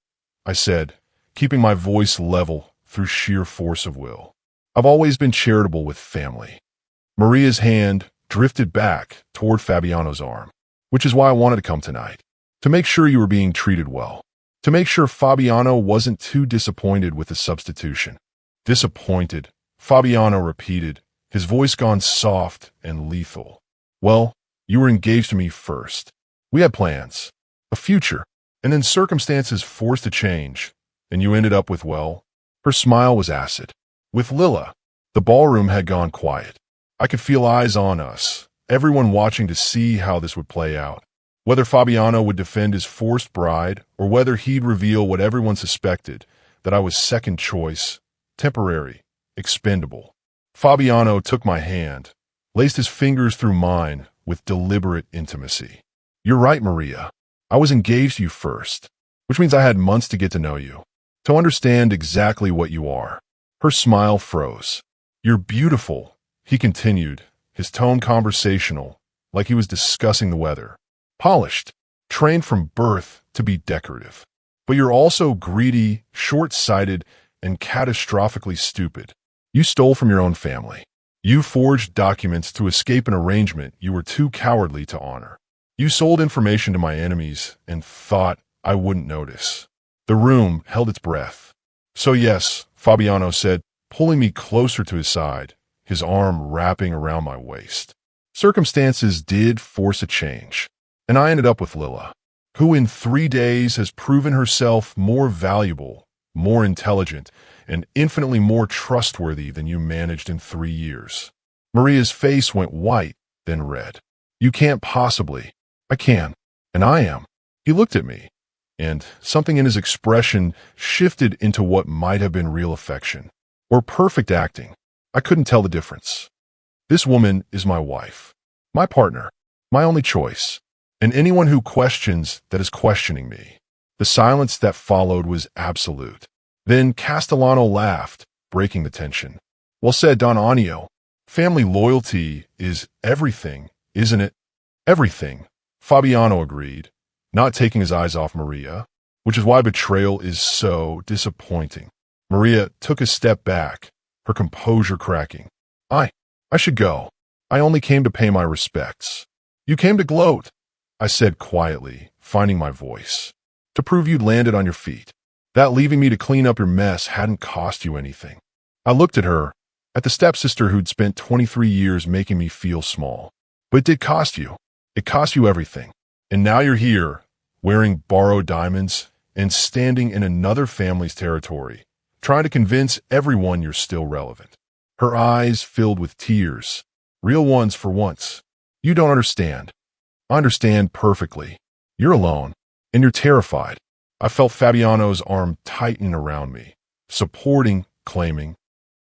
A: I said, keeping my voice level through sheer force of will. I've always been charitable with family. Maria's hand drifted back toward Fabiano's arm, which is why I wanted to come tonight. To make sure you were being treated well. To make sure Fabiano wasn't too disappointed with the substitution. Disappointed, Fabiano repeated, his voice gone soft and lethal. Well, you were engaged to me first. We had plans, a future, and then circumstances forced a change, and you ended up with, well, her smile was acid. With Lilla, the ballroom had gone quiet. I could feel eyes on us, everyone watching to see how this would play out. Whether Fabiano would defend his forced bride, or whether he'd reveal what everyone suspected, that I was second choice, temporary, expendable. Fabiano took my hand, laced his fingers through mine with deliberate intimacy. You're right, Maria. I was engaged to you first, which means I had months to get to know you, to understand exactly what you are. Her smile froze. You're beautiful, he continued, his tone conversational, like he was discussing the weather. Polished, trained from birth to be decorative. But you're also greedy, short-sighted, and catastrophically stupid. You stole from your own family. You forged documents to escape an arrangement you were too cowardly to honor. You sold information to my enemies and thought I wouldn't notice. The room held its breath. So yes, Fabiano said, pulling me closer to his side, his arm wrapping around my waist. Circumstances did force a change, and I ended up with Lila, who in 3 days has proven herself more valuable, more intelligent, and infinitely more trustworthy than you managed in 3 years. Maria's face went white, then red. You can't possibly. I can. And I am. He looked at me, and something in his expression shifted into what might have been real affection, or perfect acting. I couldn't tell the difference. This woman is my wife, my partner, my only choice, and anyone who questions that is questioning me. The silence that followed was absolute. Then Castellano laughed, breaking the tension. Well said, Don Anio. Family loyalty is everything, isn't it? Everything, Fabiano agreed, not taking his eyes off Maria, which is why betrayal is so disappointing. Maria took a step back, her composure cracking. I should go. I only came to pay my respects. You came to gloat, I said quietly, finding my voice. To prove you'd landed on your feet. That leaving me to clean up your mess hadn't cost you anything. I looked at her, at the stepsister who'd spent 23 years making me feel small. But it did cost you. It cost you everything. And now you're here, wearing borrowed diamonds and standing in another family's territory, trying to convince everyone you're still relevant. Her eyes filled with tears, real ones for once. You don't understand. I understand perfectly. You're alone, and you're terrified. I felt Fabiano's arm tighten around me, supporting, claiming,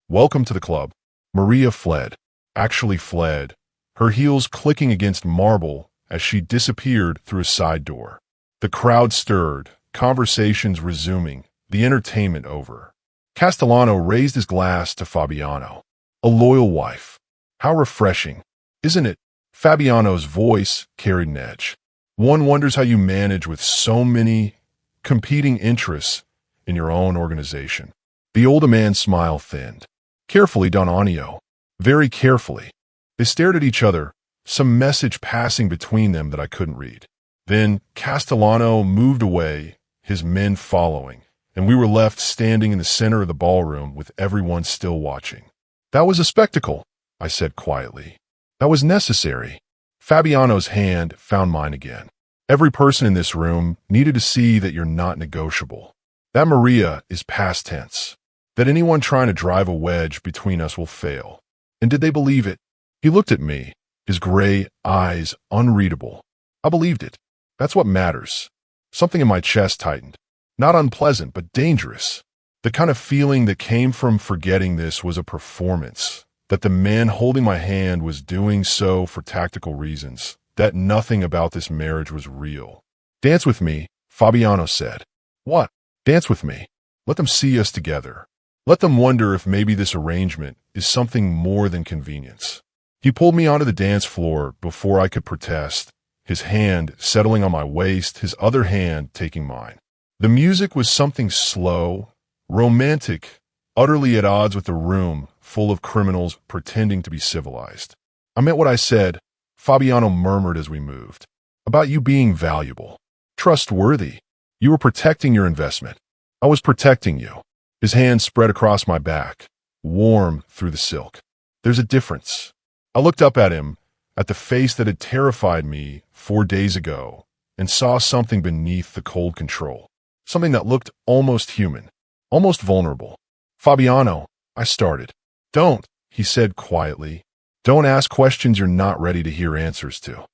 A: "Welcome to the club." Maria fled, actually fled, her heels clicking against marble as she disappeared through a side door. The crowd stirred, conversations resuming, the entertainment over. Castellano raised his glass to Fabiano. A loyal wife. How refreshing, isn't it? Fabiano's voice carried an edge. One wonders how you manage with so many competing interests in your own organization. The older man's smile thinned. Carefully, Don Anio. Very carefully. They stared at each other, some message passing between them that I couldn't read. Then Castellano moved away, his men following, and we were left standing in the center of the ballroom with everyone still watching. That was a spectacle, I said quietly. That was necessary. Fabiano's hand found mine again. Every person in this room needed to see that you're not negotiable. That Maria is past tense. That anyone trying to drive a wedge between us will fail. And did they believe it? He looked at me, his gray eyes unreadable. I believed it. That's what matters. Something in my chest tightened. Not unpleasant, but dangerous. The kind of feeling that came from forgetting this was a performance, that the man holding my hand was doing so for tactical reasons, that nothing about this marriage was real. Dance with me, Fabiano said. What? Dance with me. Let them see us together. Let them wonder if maybe this arrangement is something more than convenience. He pulled me onto the dance floor before I could protest, his hand settling on my waist, his other hand taking mine. The music was something slow, romantic, utterly at odds with the room full of criminals pretending to be civilized. I meant what I said, Fabiano murmured as we moved. About you being valuable, trustworthy. You were protecting your investment. I was protecting you. His hand spread across my back, warm through the silk. There's a difference. I looked up at him, at the face that had terrified me 4 days ago, and saw something beneath the cold control. Something that looked almost human, almost vulnerable. Fabiano, I started. Don't, he said quietly. Don't ask questions you're not ready to hear answers to.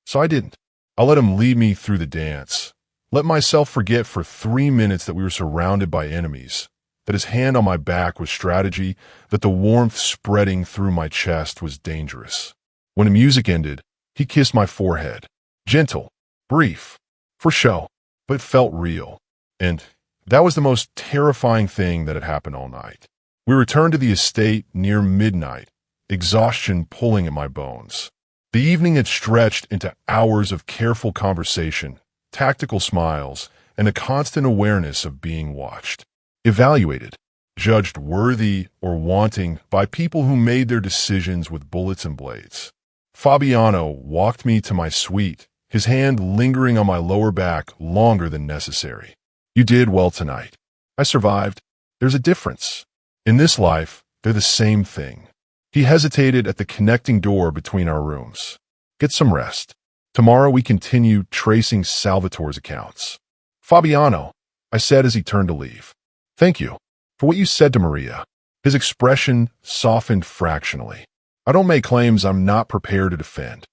A: So I didn't. I let him lead me through the dance. Let myself forget for 3 minutes that we were surrounded by enemies, that his hand on my back was strategy, that the warmth spreading through my chest was dangerous. When the music ended, he kissed my forehead. Gentle, brief, for show, but it felt real. And that was the most terrifying thing that had happened all night. We returned to the estate near midnight, exhaustion pulling at my bones. The evening had stretched into hours of careful conversation, tactical smiles, and a constant awareness of being watched, evaluated, judged worthy or wanting by people who made their decisions with bullets and blades. Fabiano walked me to my suite, his hand lingering on my lower back longer than necessary. "You did well tonight. I survived. There's a difference. In this life, they're the same thing." He hesitated at the connecting door between our rooms. "Get some rest. Tomorrow we continue tracing Salvatore's accounts." "Fabiano," I said as he turned to leave. "Thank you for what you said to Maria." His expression softened fractionally. "I don't make claims I'm not prepared to defend."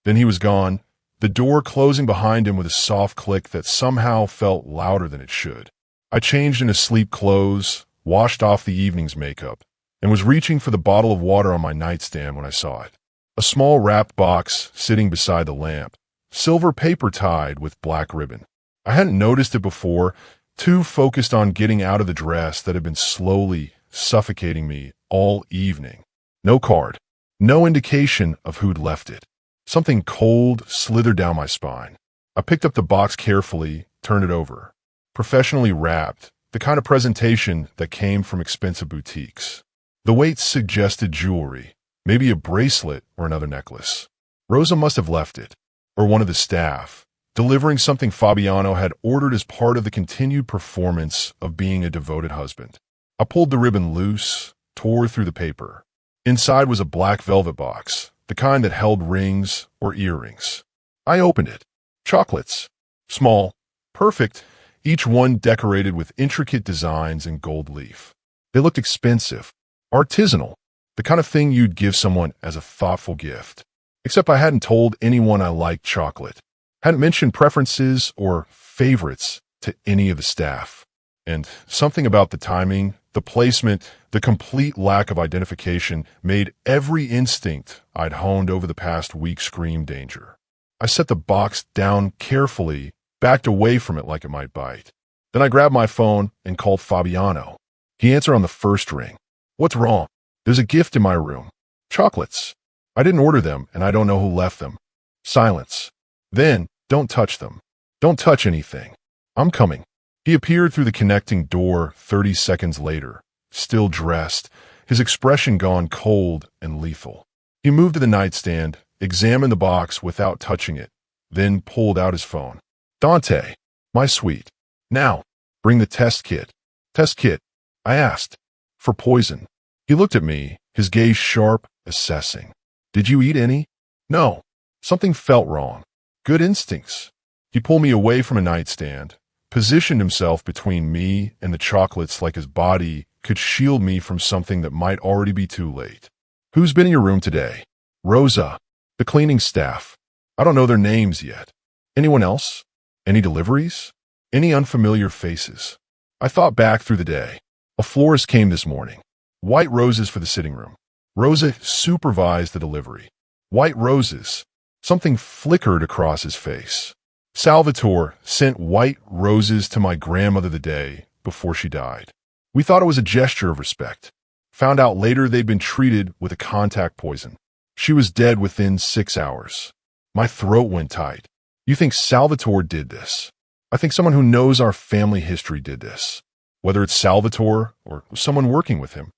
A: Then he was gone, the door closing behind him with a soft click that somehow felt louder than it should. I changed into sleep clothes, washed off the evening's makeup, and was reaching for the bottle of water on my nightstand when I saw it. A small wrapped box sitting beside the lamp, silver paper tied with black ribbon. I hadn't noticed it before, too focused on getting out of the dress that had been slowly suffocating me all evening. No card, no indication of who'd left it. Something cold slithered down my spine. I picked up the box carefully, turned it over. Professionally wrapped, the kind of presentation that came from expensive boutiques. The weight suggested jewelry, maybe a bracelet or another necklace. Rosa must have left it, or one of the staff, delivering something Fabiano had ordered as part of the continued performance of being a devoted husband. I pulled the ribbon loose, tore through the paper. Inside was a black velvet box, the kind that held rings or earrings. I opened it. Chocolates. Small, perfect, each one decorated with intricate designs and gold leaf. They looked expensive, artisanal, the kind of thing you'd give someone as a thoughtful gift. Except I hadn't told anyone I liked chocolate. Hadn't mentioned preferences or favorites to any of the staff. And something about the timing, the placement, the complete lack of identification made every instinct I'd honed over the past week scream danger. I set the box down carefully, backed away from it like it might bite. Then I grabbed my phone and called Fabiano. He answered on the first ring. "What's wrong?" "There's a gift in my room. Chocolates. I didn't order them, and I don't know who left them." Silence. Then, "Don't touch them. Don't touch anything. I'm coming." He appeared through the connecting door 30 seconds later, still dressed, his expression gone cold and lethal. He moved to the nightstand, examined the box without touching it, then pulled out his phone. "Dante, my sweet. Now, bring the test kit." "Test kit?" I asked. "For poison." He looked at me, his gaze sharp, assessing. "Did you eat any?" "No." Something felt wrong. Good instincts. He pulled me away from a nightstand, positioned himself between me and the chocolates like his body could shield me from something that might already be too late. "Who's been in your room today?" "Rosa. The cleaning staff. I don't know their names yet." "Anyone else? Any deliveries? Any unfamiliar faces?" I thought back through the day. A florist came this morning. White roses for the sitting room. Rosa supervised the delivery. White roses. Something flickered across his face. Salvatore sent white roses to my grandmother the day before she died. We thought it was a gesture of respect. Found out later they'd been treated with a contact poison. She was dead within 6 hours. My throat went tight. You think Salvatore did this? I think someone who knows our family history did this. Whether it's Salvatore or someone working with him.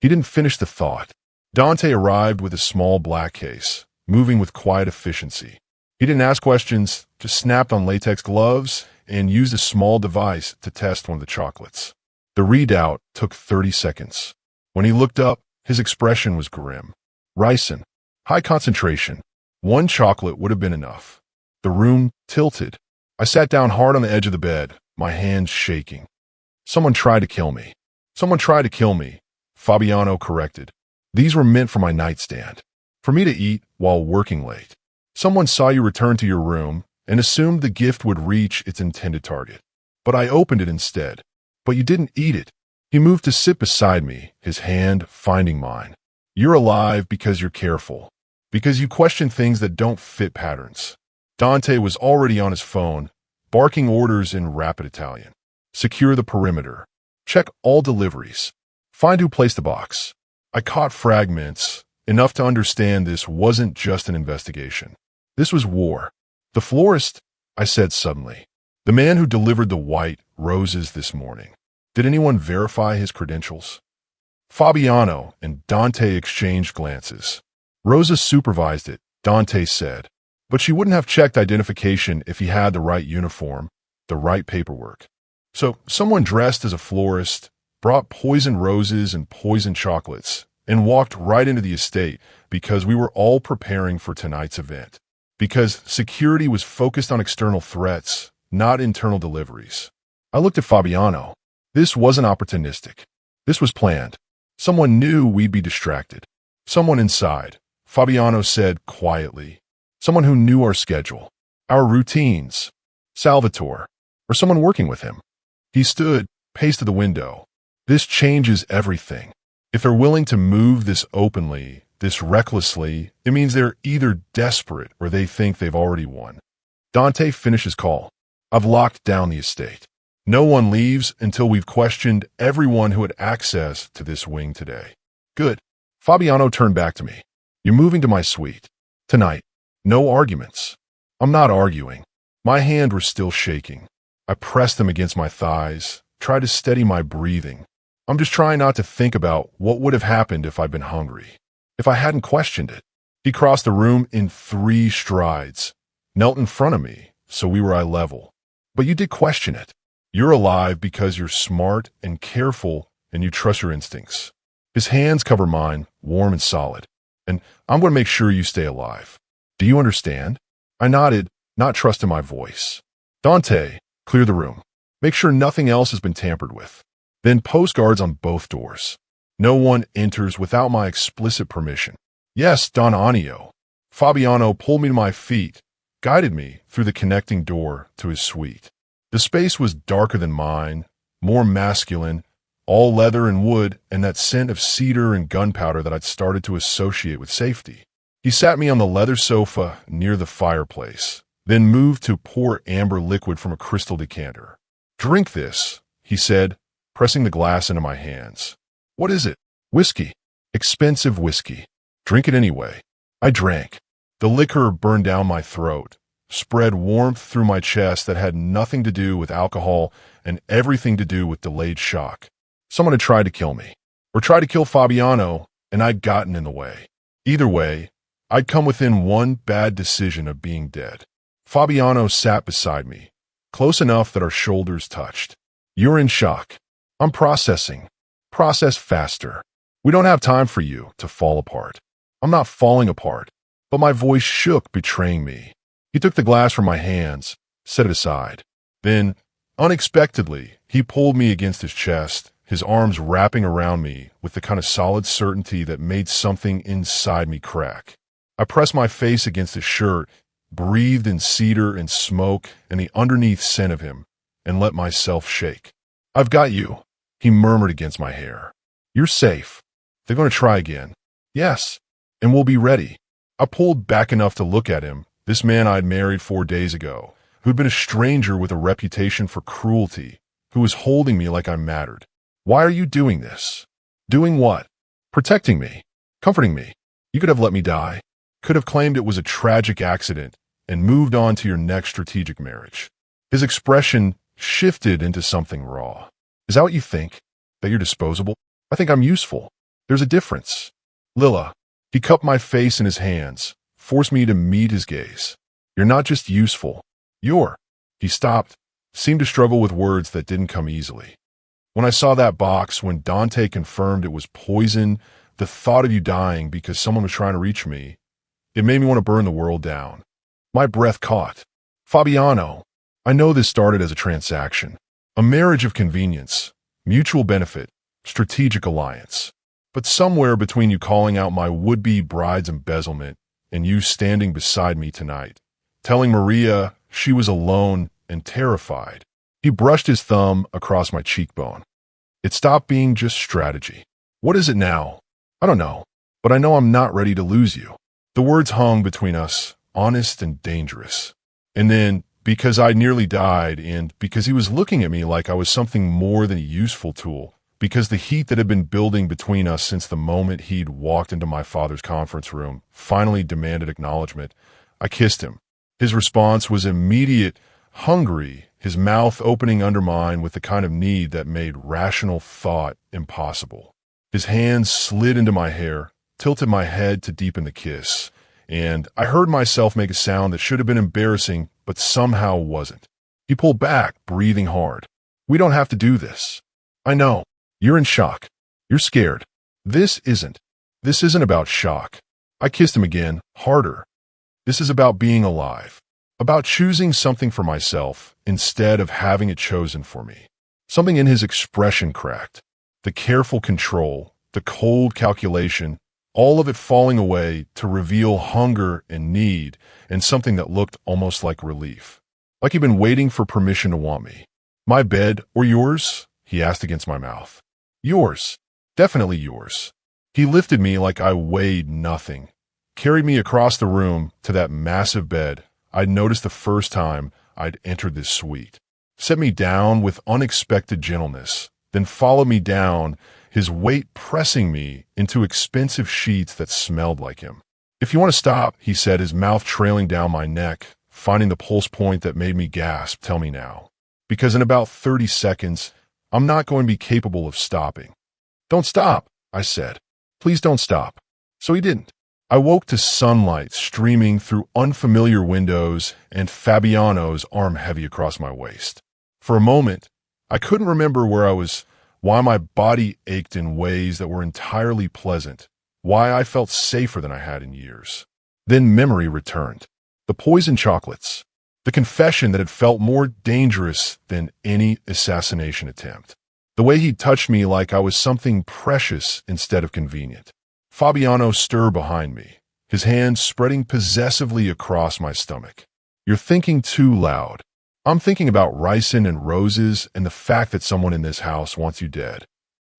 A: He didn't finish the thought. Dante arrived with a small black case, moving with quiet efficiency. He didn't ask questions, just snapped on latex gloves and used a small device to test one of the chocolates. The readout took 30 seconds. When he looked up, his expression was grim. Ricin. High concentration. One chocolate would have been enough. The room tilted. I sat down hard on the edge of the bed, my hands shaking. "Someone tried to kill me. Someone tried to kill me," Fabiano corrected. "These were meant for my nightstand. For me to eat while working late. Someone saw you return to your room and assumed the gift would reach its intended target. But I opened it instead. But you didn't eat it." He moved to sit beside me, his hand finding mine. "You're alive because you're careful. Because you question things that don't fit patterns." Dante was already on his phone, barking orders in rapid Italian. "Secure the perimeter. Check all deliveries. Find who placed the box." I caught fragments, enough to understand this wasn't just an investigation. This was war. "The florist," I said suddenly. The man who delivered the white roses this morning. Did anyone verify his credentials? Fabiano and Dante exchanged glances. Rosa supervised it, Dante said, but she wouldn't have checked identification if he had the right uniform, the right paperwork. So someone dressed as a florist brought poisoned roses and poisoned chocolates and walked right into the estate because we were all preparing for tonight's event. Because security was focused on external threats, not internal deliveries. I looked at Fabiano. This wasn't opportunistic. This was planned. Someone knew we'd be distracted. Someone inside, Fabiano said quietly. Someone who knew our schedule, our routines. Salvatore, or someone working with him. He stood, paced to the window. This changes everything. If they're willing to move this openly, this recklessly, it means they're either desperate or they think they've already won. Dante finished his call. I've locked down the estate. No one leaves until we've questioned everyone who had access to this wing today. Good. Fabiano turned back to me. You're moving to my suite. Tonight. No arguments. I'm not arguing. My hands were still shaking. I pressed them against my thighs, tried to steady my breathing. I'm just trying not to think about what would have happened if I'd been hungry, if I hadn't questioned it. He crossed the room in 3 strides, knelt in front of me, so we were eye level. But you did question it. You're alive because you're smart and careful and you trust your instincts. His hands cover mine, warm and solid. And I'm going to make sure you stay alive. Do you understand? I nodded, not trusting my voice. Dante, clear the room. Make sure nothing else has been tampered with. Then post guards on both doors. No one enters without my explicit permission. Yes, Don Anio. Fabiano pulled me to my feet, guided me through the connecting door to his suite. The space was darker than mine, more masculine, all leather and wood and that scent of cedar and gunpowder that I'd started to associate with safety. He sat me on the leather sofa near the fireplace, then moved to pour amber liquid from a crystal decanter. Drink this, he said, pressing the glass into my hands. What is it? Whiskey. Expensive whiskey. Drink it anyway. I drank. The liquor burned down my throat, spread warmth through my chest that had nothing to do with alcohol and everything to do with delayed shock. Someone had tried to kill me, or tried to kill Fabiano, and I'd gotten in the way. Either way, I'd come within one bad decision of being dead. Fabiano sat beside me, close enough that our shoulders touched. You're in shock. I'm processing. Process faster. We don't have time for you to fall apart. I'm not falling apart, but my voice shook, betraying me. He took the glass from my hands, set it aside. Then, unexpectedly, he pulled me against his chest, his arms wrapping around me with the kind of solid certainty that made something inside me crack. I pressed my face against his shirt, breathed in cedar and smoke and the underneath scent of him, and let myself shake. I've got you, he murmured against my hair. You're safe. They're going to try again. Yes, and we'll be ready. I pulled back enough to look at him, this man I'd married 4 days ago, who'd been a stranger with a reputation for cruelty, who was holding me like I mattered. Why are you doing this? Doing what? Protecting me. Comforting me. You could have let me die. Could have claimed it was a tragic accident and moved on to your next strategic marriage. His expression shifted into something raw. Is that what you think? That you're disposable? I think I'm useful. There's a difference. Lila. He cupped my face in his hands, forced me to meet his gaze. You're not just useful. You're. He stopped, seemed to struggle with words that didn't come easily. When I saw that box, when Dante confirmed it was poison, the thought of you dying because someone was trying to reach me, it made me want to burn the world down. My breath caught. Fabiano, I know this started as a transaction, a marriage of convenience, mutual benefit, strategic alliance. But somewhere between you calling out my would-be bride's embezzlement and you standing beside me tonight, telling Maria she was alone and terrified, he brushed his thumb across my cheekbone. It stopped being just strategy. What is it now? I don't know, but I know I'm not ready to lose you. The words hung between us, honest and dangerous. And then, because I nearly died and because he was looking at me like I was something more than a useful tool, because the heat that had been building between us since the moment he'd walked into my father's conference room finally demanded acknowledgement, I kissed him. His response was immediate, hungry, his mouth opening under mine with the kind of need that made rational thought impossible. His hands slid into my hair, tilted my head to deepen the kiss, and I heard myself make a sound that should have been embarrassing but somehow wasn't. He pulled back, breathing hard. "We don't have to do this. I know. You're in shock. You're scared. This isn't about shock." I kissed him again, harder. "This is about being alive. About choosing something for myself instead of having it chosen for me." Something in his expression cracked. The careful control, the cold calculation, all of it falling away to reveal hunger and need and something that looked almost like relief. Like he'd been waiting for permission to want me. "My bed or yours?" he asked against my mouth. "Yours. Definitely yours." He lifted me like I weighed nothing, carried me across the room to that massive bed I'd noticed the first time I'd entered this suite, set me down with unexpected gentleness, then followed me down, his weight pressing me into expensive sheets that smelled like him. "If you want to stop," he said, his mouth trailing down my neck, finding the pulse point that made me gasp, "tell me now. Because in about 30 seconds, I'm not going to be capable of stopping." "Don't stop," I said. "Please don't stop." So he didn't. I woke to sunlight streaming through unfamiliar windows and Fabiano's arm heavy across my waist. For a moment, I couldn't remember where I was, why my body ached in ways that were entirely pleasant, why I felt safer than I had in years. Then memory returned. The poison chocolates. The confession that had felt more dangerous than any assassination attempt. The way he touched me like I was something precious instead of convenient. Fabiano stirred behind me, his hand spreading possessively across my stomach. "You're thinking too loud. I'm thinking about ricin and roses and the fact that someone in this house wants you dead."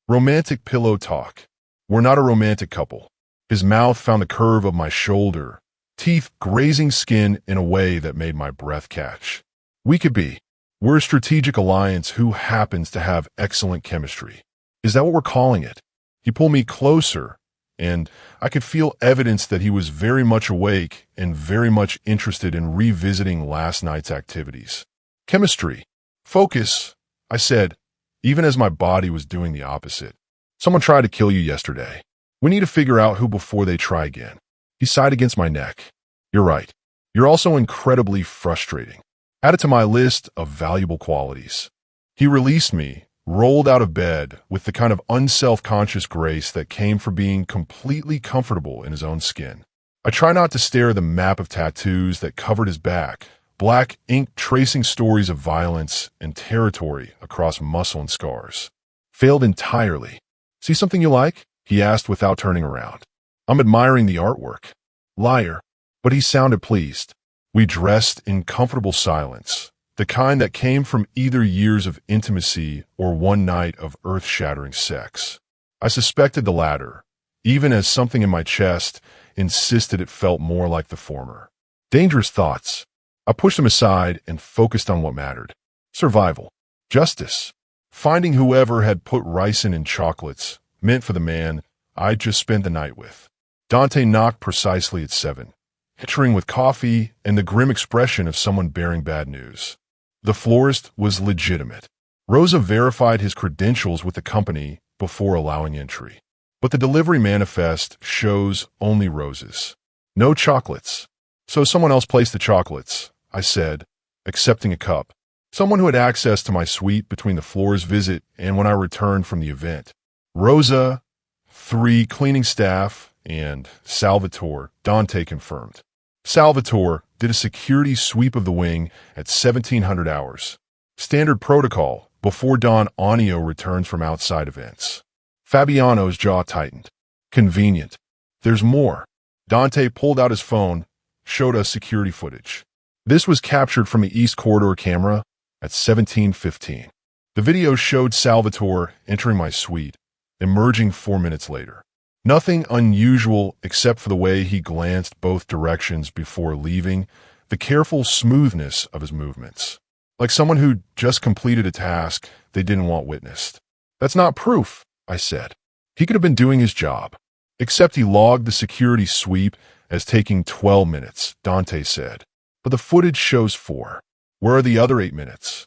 A: Romantic pillow talk. "We're not a romantic couple." His mouth found the curve of my shoulder, teeth grazing skin in a way that made my breath catch. "We could be. We're a strategic alliance who happens to have excellent chemistry. Is that what we're calling it?" He pulled me closer, and I could feel evidence that he was very much awake and very much interested in revisiting last night's activities. "Chemistry. Focus," I said, even as my body was doing the opposite. "Someone tried to kill you yesterday. We need to figure out who before they try again." He sighed against my neck. "You're right. You're also incredibly frustrating. Add it to my list of valuable qualities." He released me, rolled out of bed with the kind of unself-conscious grace that came from being completely comfortable in his own skin. I tried not to stare at the map of tattoos that covered his back, black ink tracing stories of violence and territory across muscle and scars. Failed entirely. "See something you like?" he asked without turning around. "I'm admiring the artwork." Liar. But he sounded pleased. We dressed in comfortable silence, the kind that came from either years of intimacy or one night of earth-shattering sex. I suspected the latter, even as something in my chest insisted it felt more like the former. Dangerous thoughts. I pushed them aside and focused on what mattered. Survival. Justice. Finding whoever had put ricin in chocolates meant for the man I'd just spent the night with. Dante knocked precisely at 7, entering with coffee and the grim expression of someone bearing bad news. The florist was legitimate. Rosa verified his credentials with the company before allowing entry. But the delivery manifest shows only roses. No chocolates. So someone else placed the chocolates, I said, accepting a cup. Someone who had access to my suite between the floor's visit and when I returned from the event. Rosa, 3 cleaning staff, and Salvatore, Dante confirmed. Salvatore did a security sweep of the wing at 1700 hours. Standard protocol before Don Anio returns from outside events. Fabiano's jaw tightened. Convenient. There's more. Dante pulled out his phone, showed us security footage. This was captured from the East Corridor camera at 17:15. The video showed Salvatore entering my suite, emerging 4 minutes later. Nothing unusual except for the way he glanced both directions before leaving, the careful smoothness of his movements. Like someone who'd just completed a task they didn't want witnessed. That's not proof, I said. He could have been doing his job. Except he logged the security sweep as taking 12 minutes, Dante said. But the footage shows 4. Where are the other 8 minutes?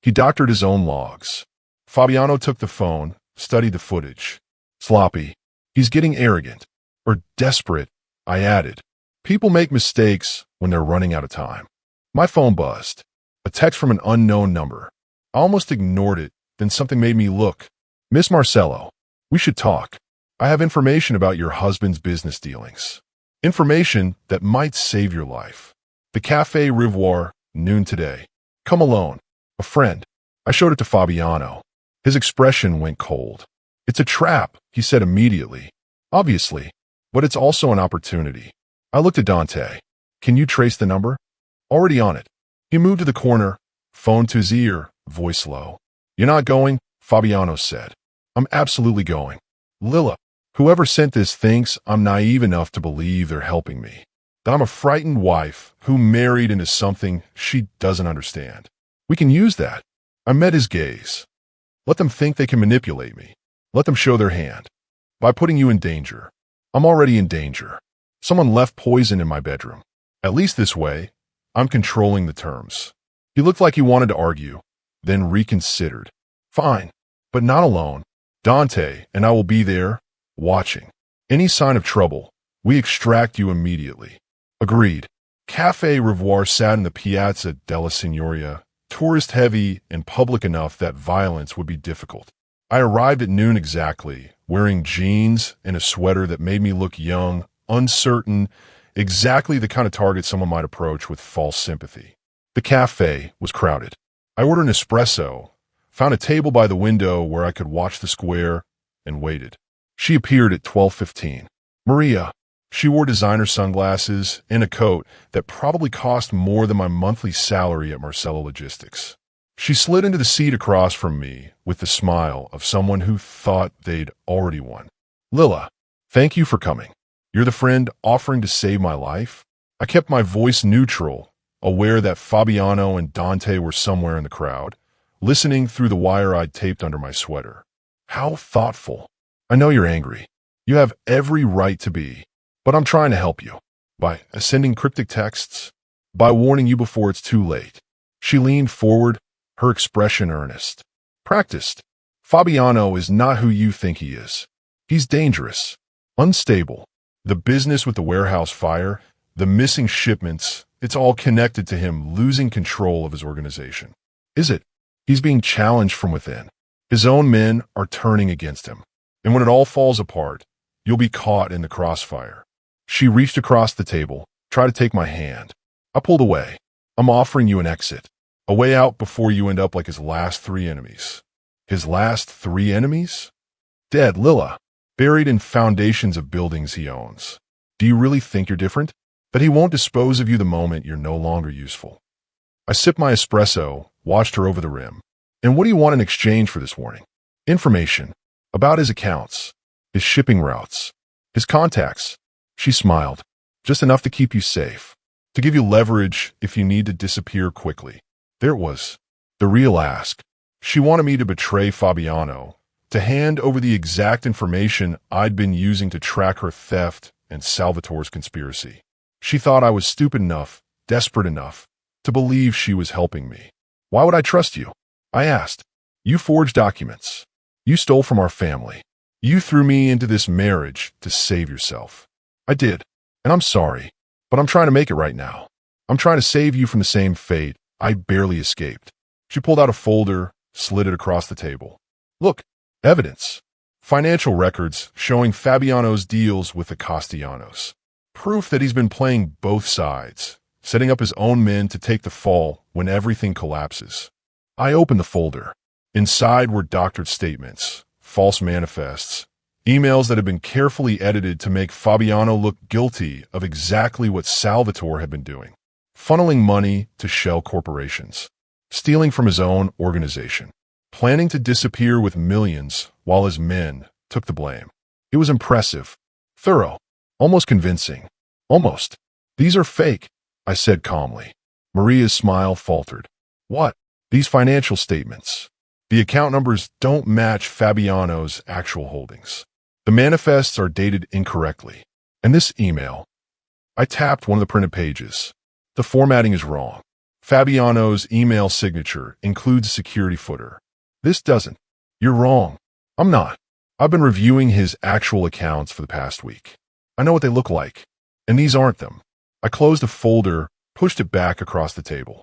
A: He doctored his own logs. Fabiano took the phone, studied the footage. Sloppy. He's getting arrogant. Or desperate, I added. People make mistakes when they're running out of time. My phone buzzed. A text from an unknown number. I almost ignored it, then something made me look. Miss Marcello, we should talk. I have information about your husband's business dealings. Information that might save your life. The Café Rivoire, noon today. Come alone. A friend. I showed it to Fabiano. His expression went cold. It's a trap, he said immediately. Obviously. But it's also an opportunity. I looked at Dante. Can you trace the number? Already on it. He moved to the corner, phone to his ear, voice low. You're not going? Fabiano said. I'm absolutely going. Lila, whoever sent this thinks I'm naive enough to believe they're helping me. That I'm a frightened wife who married into something she doesn't understand. We can use that. I met his gaze. Let them think they can manipulate me. Let them show their hand. By putting you in danger. I'm already in danger. Someone left poison in my bedroom. At least this way, I'm controlling the terms. He looked like he wanted to argue, then reconsidered. Fine, but not alone. Dante and I will be there, watching. Any sign of trouble, we extract you immediately. Agreed. Café Rivoire sat in the Piazza della Signoria, tourist-heavy and public enough that violence would be difficult. I arrived at noon exactly, wearing jeans and a sweater that made me look young, uncertain, exactly the kind of target someone might approach with false sympathy. The cafe was crowded. I ordered an espresso, found a table by the window where I could watch the square, and waited. She appeared at 12:15. Maria. She wore designer sunglasses and a coat that probably cost more than my monthly salary at Marcello Logistics. She slid into the seat across from me with the smile of someone who thought they'd already won. Lila, thank you for coming. You're the friend offering to save my life? I kept my voice neutral, aware that Fabiano and Dante were somewhere in the crowd, listening through the wire I'd taped under my sweater. How thoughtful. I know you're angry. You have every right to be. But I'm trying to help you. By sending cryptic texts. By warning you before it's too late. She leaned forward, her expression earnest. Practiced. Fabiano is not who you think he is. He's dangerous. Unstable. The business with the warehouse fire, the missing shipments, it's all connected to him losing control of his organization. Is it? He's being challenged from within. His own men are turning against him. And when it all falls apart, you'll be caught in the crossfire. She reached across the table, tried to take my hand. I pulled away. I'm offering you an exit. A way out before you end up like his last 3 enemies. His last 3 enemies? Dead, Lila. Buried in foundations of buildings he owns. Do you really think you're different? That he won't dispose of you the moment you're no longer useful? I sipped my espresso, watched her over the rim. And what do you want in exchange for this warning? Information. About his accounts. His shipping routes. His contacts. She smiled. Just enough to keep you safe. To give you leverage if you need to disappear quickly. There it was. The real ask. She wanted me to betray Fabiano. To hand over the exact information I'd been using to track her theft and Salvatore's conspiracy. She thought I was stupid enough, desperate enough, to believe she was helping me. Why would I trust you? I asked. You forged documents. You stole from our family. You threw me into this marriage to save yourself. I did, and I'm sorry, but I'm trying to make it right now. I'm trying to save you from the same fate I barely escaped. She pulled out a folder, slid it across the table. Look, evidence. Financial records showing Fabiano's deals with the Castellanos. Proof that he's been playing both sides, setting up his own men to take the fall when everything collapses. I opened the folder. Inside were doctored statements, false manifests, emails that had been carefully edited to make Fabiano look guilty of exactly what Salvatore had been doing. Funneling money to shell corporations. Stealing from his own organization. Planning to disappear with millions while his men took the blame. It was impressive. Thorough. Almost convincing. Almost. These are fake, I said calmly. Maria's smile faltered. What? These financial statements. The account numbers don't match Fabiano's actual holdings. The manifests are dated incorrectly. And this email. I tapped one of the printed pages. The formatting is wrong. Fabiano's email signature includes a security footer. This doesn't. You're wrong. I'm not. I've been reviewing his actual accounts for the past week. I know what they look like. And these aren't them. I closed a folder, pushed it back across the table.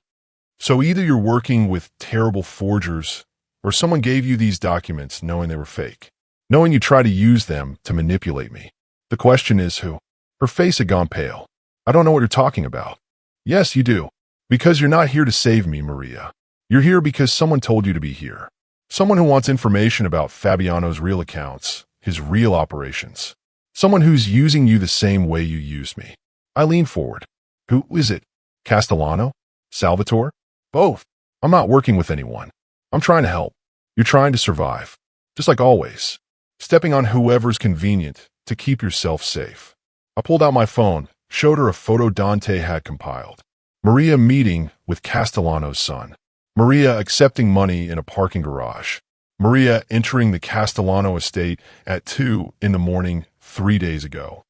A: So either you're working with terrible forgers, or someone gave you these documents knowing they were fake, knowing you try to use them to manipulate me. The question is who? Her face had gone pale. I don't know what you're talking about. Yes, you do. Because you're not here to save me, Maria. You're here because someone told you to be here. Someone who wants information about Fabiano's real accounts, his real operations. Someone who's using you the same way you used me. I lean forward. Who is it? Castellano? Salvatore? Both. I'm not working with anyone. I'm trying to help. You're trying to survive. Just like always. Stepping on whoever's convenient to keep yourself safe. I pulled out my phone, showed her a photo Dante had compiled. Maria meeting with Castellano's son. Maria accepting money in a parking garage. Maria entering the Castellano estate at 2 in the morning 3 days ago.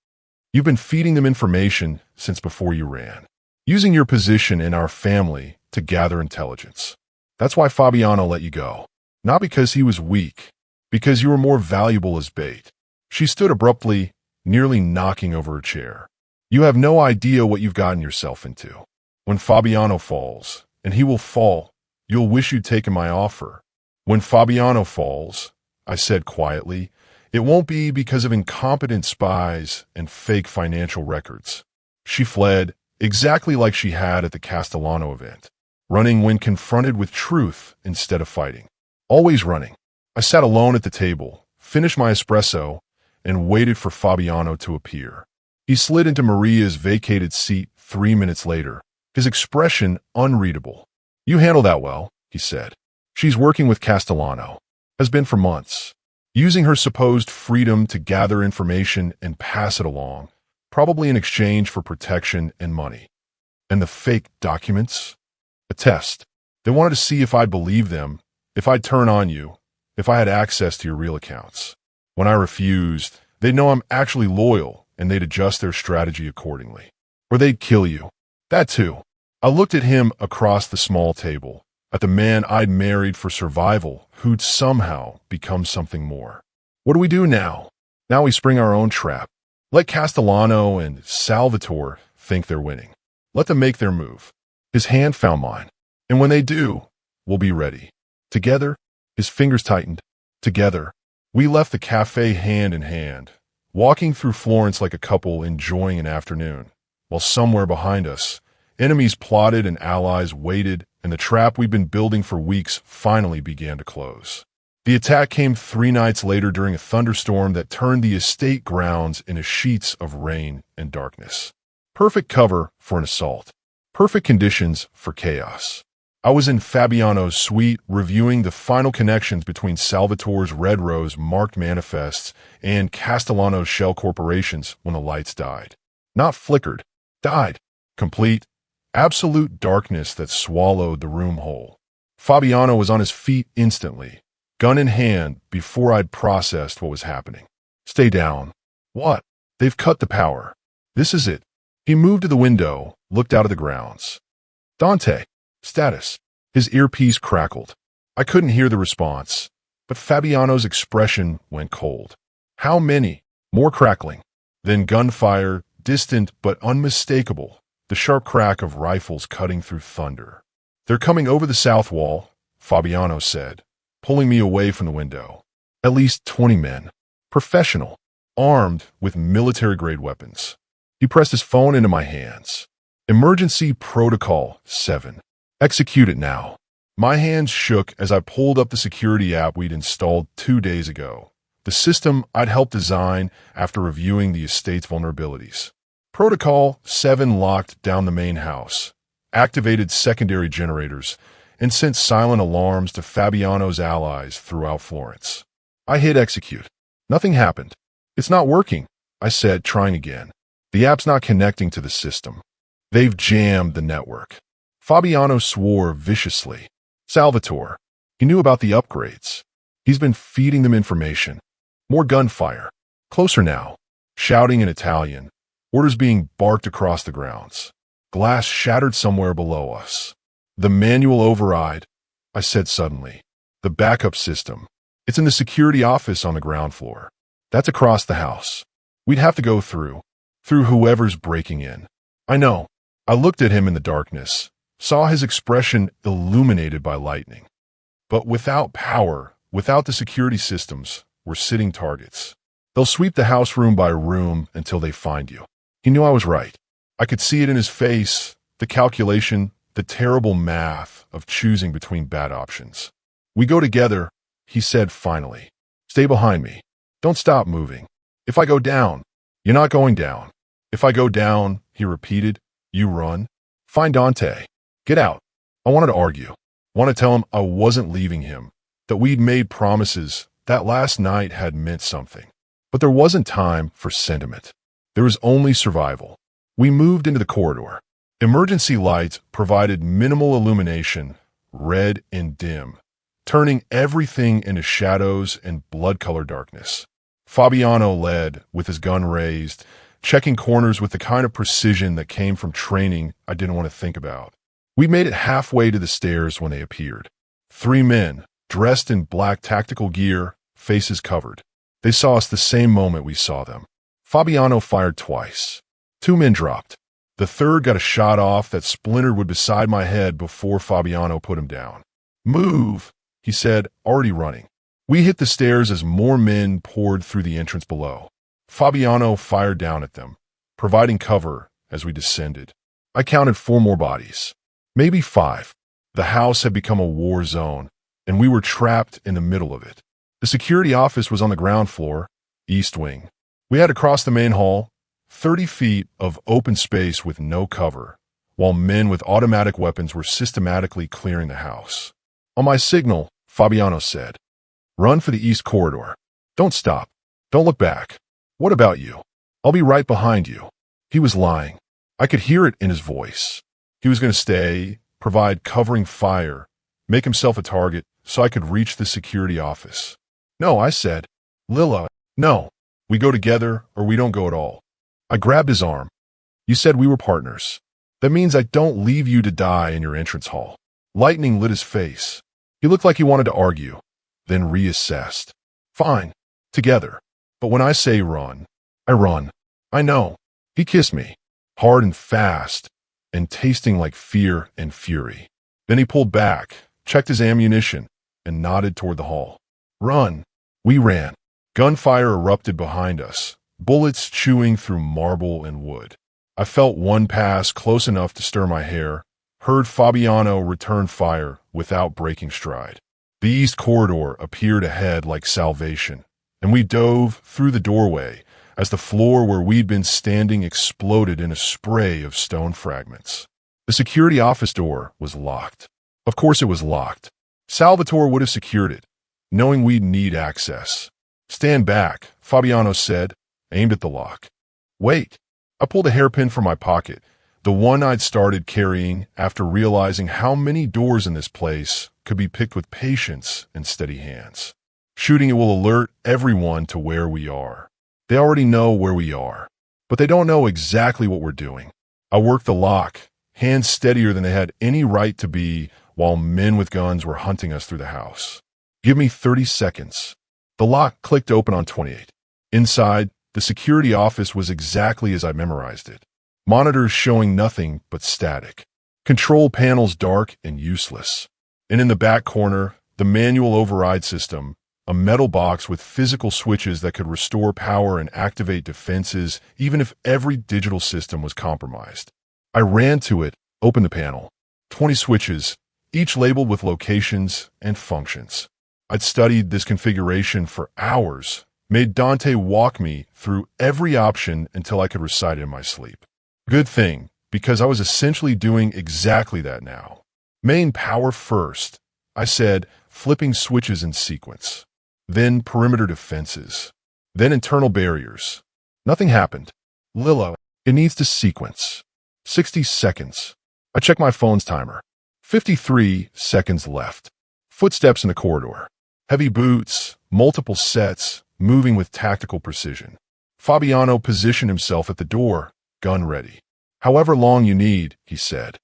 A: You've been feeding them information since before you ran, using your position in our family to gather intelligence. That's why Fabiano let you go. Not because he was weak, because you were more valuable as bait. She stood abruptly, nearly knocking over her chair. You have no idea what you've gotten yourself into. When Fabiano falls, and he will fall, you'll wish you'd taken my offer. When Fabiano falls, I said quietly, it won't be because of incompetent spies and fake financial records. She fled, exactly like she had at the Castellano event, running when confronted with truth instead of fighting. Always running. I sat alone at the table, finished my espresso, and waited for Fabiano to appear. He slid into Maria's vacated seat 3 minutes later, his expression unreadable. You handle that well, he said. She's working with Castellano. Has been for months. Using her supposed freedom to gather information and pass it along, probably in exchange for protection and money. And the fake documents? A test. They wanted to see if I'd believe them, if I'd turn on you, if I had access to your real accounts. When I refused, they'd know I'm actually loyal and they'd adjust their strategy accordingly. Or they'd kill you. That too. I looked at him across the small table, at the man I'd married for survival who'd somehow become something more. What do we do now? Now we spring our own trap. Let Castellano and Salvatore think they're winning. Let them make their move. His hand found mine. And when they do, we'll be ready. Together, his fingers tightened. Together, we left the cafe hand in hand, walking through Florence like a couple enjoying an afternoon, while somewhere behind us, enemies plotted and allies waited, and the trap we'd been building for weeks finally began to close. The attack came 3 nights later during a thunderstorm that turned the estate grounds into sheets of rain and darkness. Perfect cover for an assault. Perfect conditions for chaos. I was in Fabiano's suite reviewing the final connections between Salvatore's Red Rose marked manifests and Castellano's shell corporations when the lights died. Not flickered. Died. Complete. Absolute darkness that swallowed the room whole. Fabiano was on his feet instantly, gun in hand, before I'd processed what was happening. Stay down. What? They've cut the power. This is it. He moved to the window, looked out of the grounds. Dante. Status. His earpiece crackled. I couldn't hear the response, but Fabiano's expression went cold. How many? More crackling. Then gunfire, distant but unmistakable. The sharp crack of rifles cutting through thunder. They're coming over the south wall, Fabiano said, pulling me away from the window. At least 20 men. Professional. Armed with military-grade weapons. He pressed his phone into my hands. Emergency Protocol 7. Execute it now. My hands shook as I pulled up the security app we'd installed 2 days ago. The system I'd helped design after reviewing the estate's vulnerabilities. Protocol 7 locked down the main house, activated secondary generators, and sent silent alarms to Fabiano's allies throughout Florence. I hit execute. Nothing happened. It's not working, I said, trying again. The app's not connecting to the system. They've jammed the network. Fabiano swore viciously. Salvatore. He knew about the upgrades. He's been feeding them information. More gunfire. Closer now. Shouting in Italian. Orders being barked across the grounds. Glass shattered somewhere below us. The manual override, I said suddenly. The backup system. It's in the security office on the ground floor. That's across the house. We'd have to go through whoever's breaking in. I know. I looked at him in the darkness, saw his expression illuminated by lightning. But without power, without the security systems, we're sitting targets. They'll sweep the house room by room until they find you. He knew I was right. I could see it in his face, the calculation, the terrible math of choosing between bad options. We go together, he said finally. Stay behind me. Don't stop moving. If I go down, you're not going down. If I go down, he repeated, you run. Find Dante. Get out. I wanted to argue. Want to tell him I wasn't leaving him, that we'd made promises, that last night had meant something. But there wasn't time for sentiment. There was only survival. We moved into the corridor. Emergency lights provided minimal illumination, red and dim, turning everything into shadows and blood-colored darkness. Fabiano led, with his gun raised, checking corners with the kind of precision that came from training I didn't want to think about. We made it halfway to the stairs when they appeared. 3 men, dressed in black tactical gear, faces covered. They saw us the same moment we saw them. Fabiano fired twice. 2 men dropped. The third got a shot off that splintered wood beside my head before Fabiano put him down. Move, he said, already running. We hit the stairs as more men poured through the entrance below. Fabiano fired down at them, providing cover as we descended. I counted 4 more bodies. Maybe 5. The house had become a war zone, and we were trapped in the middle of it. The security office was on the ground floor, east wing. We had to cross the main hall, 30 feet of open space with no cover, while men with automatic weapons were systematically clearing the house. On my signal, Fabiano said, "Run for the east corridor. Don't stop. Don't look back. What about you? I'll be right behind you." He was lying. I could hear it in his voice. He was going to stay, provide covering fire, make himself a target so I could reach the security office. "No," I said. "Lila, no. We go together or we don't go at all." I grabbed his arm. "You said we were partners. That means I don't leave you to die in your entrance hall." Lightning lit his face. He looked like he wanted to argue, then reassessed. "Fine. Together. But when I say run, I run. I know." He kissed me, hard and fast, and tasting like fear and fury. Then he pulled back, checked his ammunition, and nodded toward the hall. "Run." We ran. Gunfire erupted behind us, bullets chewing through marble and wood. I felt one pass close enough to stir my hair, heard Fabiano return fire without breaking stride. The east corridor appeared ahead like salvation, and we dove through the doorway as the floor where we'd been standing exploded in a spray of stone fragments. The security office door was locked. Of course it was locked. Salvatore would have secured it, knowing we'd need access. "Stand back," Fabiano said, aimed at the lock. "Wait." I pulled a hairpin from my pocket, the one I'd started carrying after realizing how many doors in this place could be picked with patience and steady hands. Shooting it will alert everyone to where we are. They already know where we are, but they don't know exactly what we're doing. I worked the lock, hands steadier than they had any right to be, while men with guns were hunting us through the house. "Give me 30 seconds. The lock clicked open on 28. Inside, the security office was exactly as I memorized it. Monitors showing nothing but static. Control panels dark and useless. And in the back corner, the manual override system, a metal box with physical switches that could restore power and activate defenses even if every digital system was compromised. I ran to it, opened the panel. 20 switches, each labeled with locations and functions. I'd studied this configuration for hours, made Dante walk me through every option until I could recite it in my sleep. Good thing, because I was essentially doing exactly that now. "Main power first," I said, flipping switches in sequence. Then perimeter defenses. Then internal barriers. Nothing happened. "Lila, it needs to sequence." 60 seconds. I checked my phone's timer. 53 seconds left. Footsteps in the corridor. Heavy boots, multiple sets, moving with tactical precision. Fabiano positioned himself at the door, gun ready. "However long you need," he said.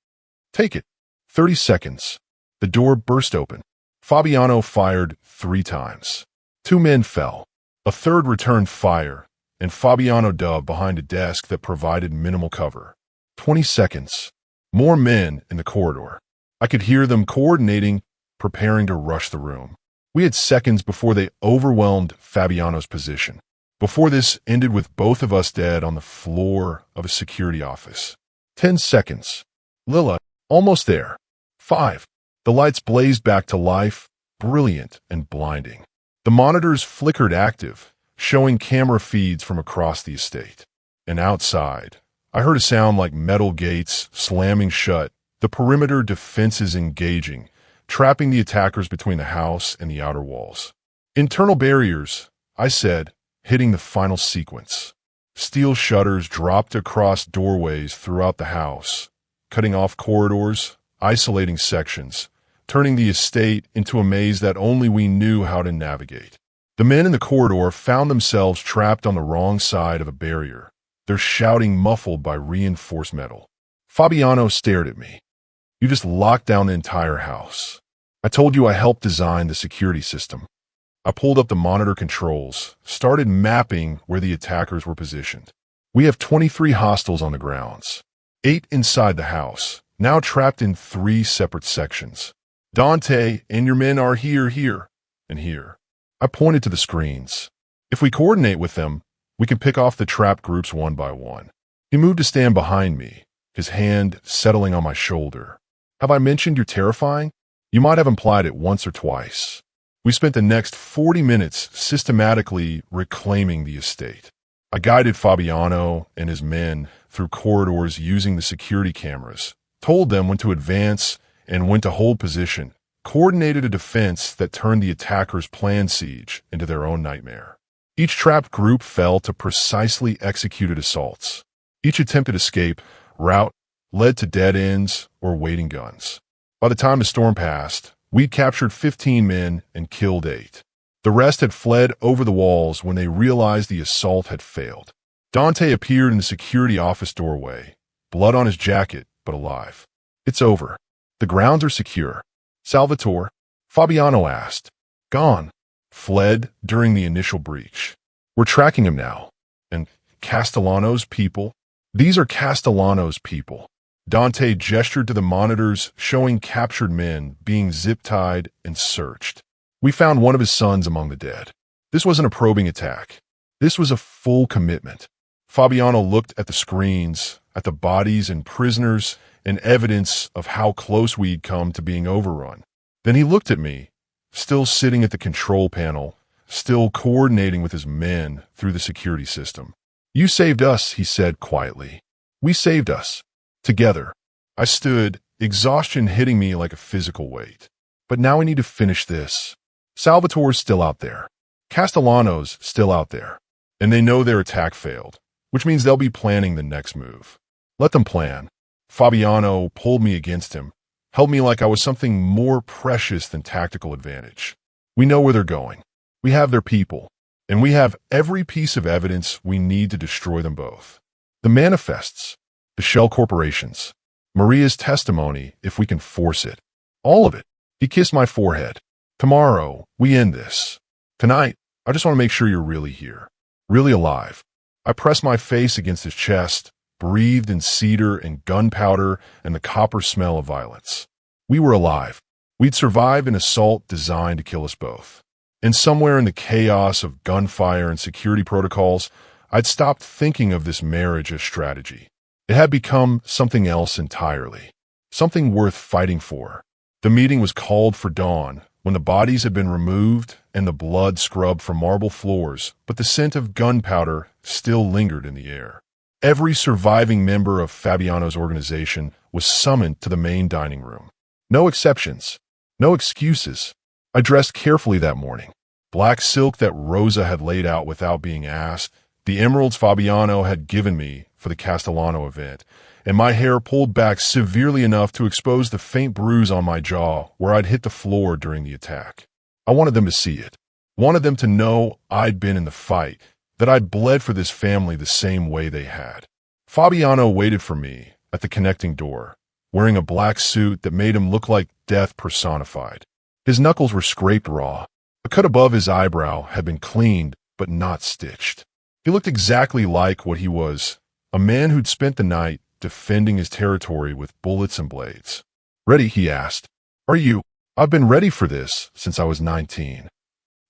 A: "Take it." 30 seconds. The door burst open. Fabiano fired 3 times. 2 men fell. A third returned fire, and Fabiano dove behind a desk that provided minimal cover. 20 seconds. More men in the corridor. I could hear them coordinating, preparing to rush the room. We had seconds before they overwhelmed Fabiano's position. Before this ended with both of us dead on the floor of a security office. 10 seconds. Lila, almost there. 5. The lights blazed back to life, brilliant and blinding. The monitors flickered active, showing camera feeds from across the estate. And outside, I heard a sound like metal gates slamming shut, the perimeter defenses engaging, trapping the attackers between the house and the outer walls. Internal barriers, I said, hitting the final sequence. Steel shutters dropped across doorways throughout the house, cutting off corridors, isolating sections, turning the estate into a maze that only we knew how to navigate. The men in the corridor found themselves trapped on the wrong side of a barrier, their shouting muffled by reinforced metal. Fabiano stared at me. You just locked down the entire house. I told you I helped design the security system. I pulled up the monitor controls, started mapping where the attackers were positioned. We have 23 hostiles on the grounds, 8 inside the house, now trapped in 3 separate sections. Dante and your men are here, and here. I pointed to the screens. If we coordinate with them, we can pick off the trapped groups one by one. He moved to stand behind me, his hand settling on my shoulder. Have I mentioned you're terrifying? You might have implied it once or twice. We spent the next 40 minutes systematically reclaiming the estate. I guided Fabiano and his men through corridors using the security cameras, told them when to advance and when to hold position, coordinated a defense that turned the attackers' planned siege into their own nightmare. Each trapped group fell to precisely executed assaults. Each attempted escape route led to dead ends or waiting guns. By the time the storm passed, we'd captured 15 men and killed 8. The rest had fled over the walls when they realized the assault had failed. Dante appeared in the security office doorway, blood on his jacket, but alive. It's over. The grounds are secure. Salvatore? Fabiano asked. Gone. Fled during the initial breach. We're tracking him now. And Castellano's people? These are Castellano's people. Dante gestured to the monitors showing captured men being zip-tied and searched. We found one of his sons among the dead. This wasn't a probing attack. This was a full commitment. Fabiano looked at the screens, at the bodies and prisoners, and evidence of how close we'd come to being overrun. Then he looked at me, still sitting at the control panel, still coordinating with his men through the security system. You saved us, he said quietly. We saved us. Together. I stood, exhaustion hitting me like a physical weight. But now we need to finish this. Salvatore's still out there. Castellano's still out there. And they know their attack failed, which means they'll be planning the next move. Let them plan. Fabiano pulled me against him, held me like I was something more precious than tactical advantage. We know where they're going. We have their people. And we have every piece of evidence we need to destroy them both. The manifests. The shell corporations. Maria's testimony, if we can force it. All of it. He kissed my forehead. Tomorrow, we end this. Tonight, I just want to make sure you're really here. Really alive. I pressed my face against his chest, breathed in cedar and gunpowder and the copper smell of violence. We were alive. We'd survived an assault designed to kill us both. And somewhere in the chaos of gunfire and security protocols, I'd stopped thinking of this marriage as strategy. It had become something else entirely, something worth fighting for. The meeting was called for dawn, when the bodies had been removed and the blood scrubbed from marble floors, but the scent of gunpowder still lingered in the air. Every surviving member of Fabiano's organization was summoned to the main dining room. No exceptions, no excuses. I dressed carefully that morning. Black silk that Rosa had laid out without being asked, the emeralds Fabiano had given me for the Castellano event, and my hair pulled back severely enough to expose the faint bruise on my jaw where I'd hit the floor during the attack. I wanted them to see it. Wanted them to know I'd been in the fight, that I'd bled for this family the same way they had. Fabiano waited for me at the connecting door, wearing a black suit that made him look like death personified. His knuckles were scraped raw. A cut above his eyebrow had been cleaned, but not stitched. He looked exactly like what he was, a man who'd spent the night defending his territory with bullets and blades. "Ready?" he asked. "Are you?" "I've been ready for this since I was 19.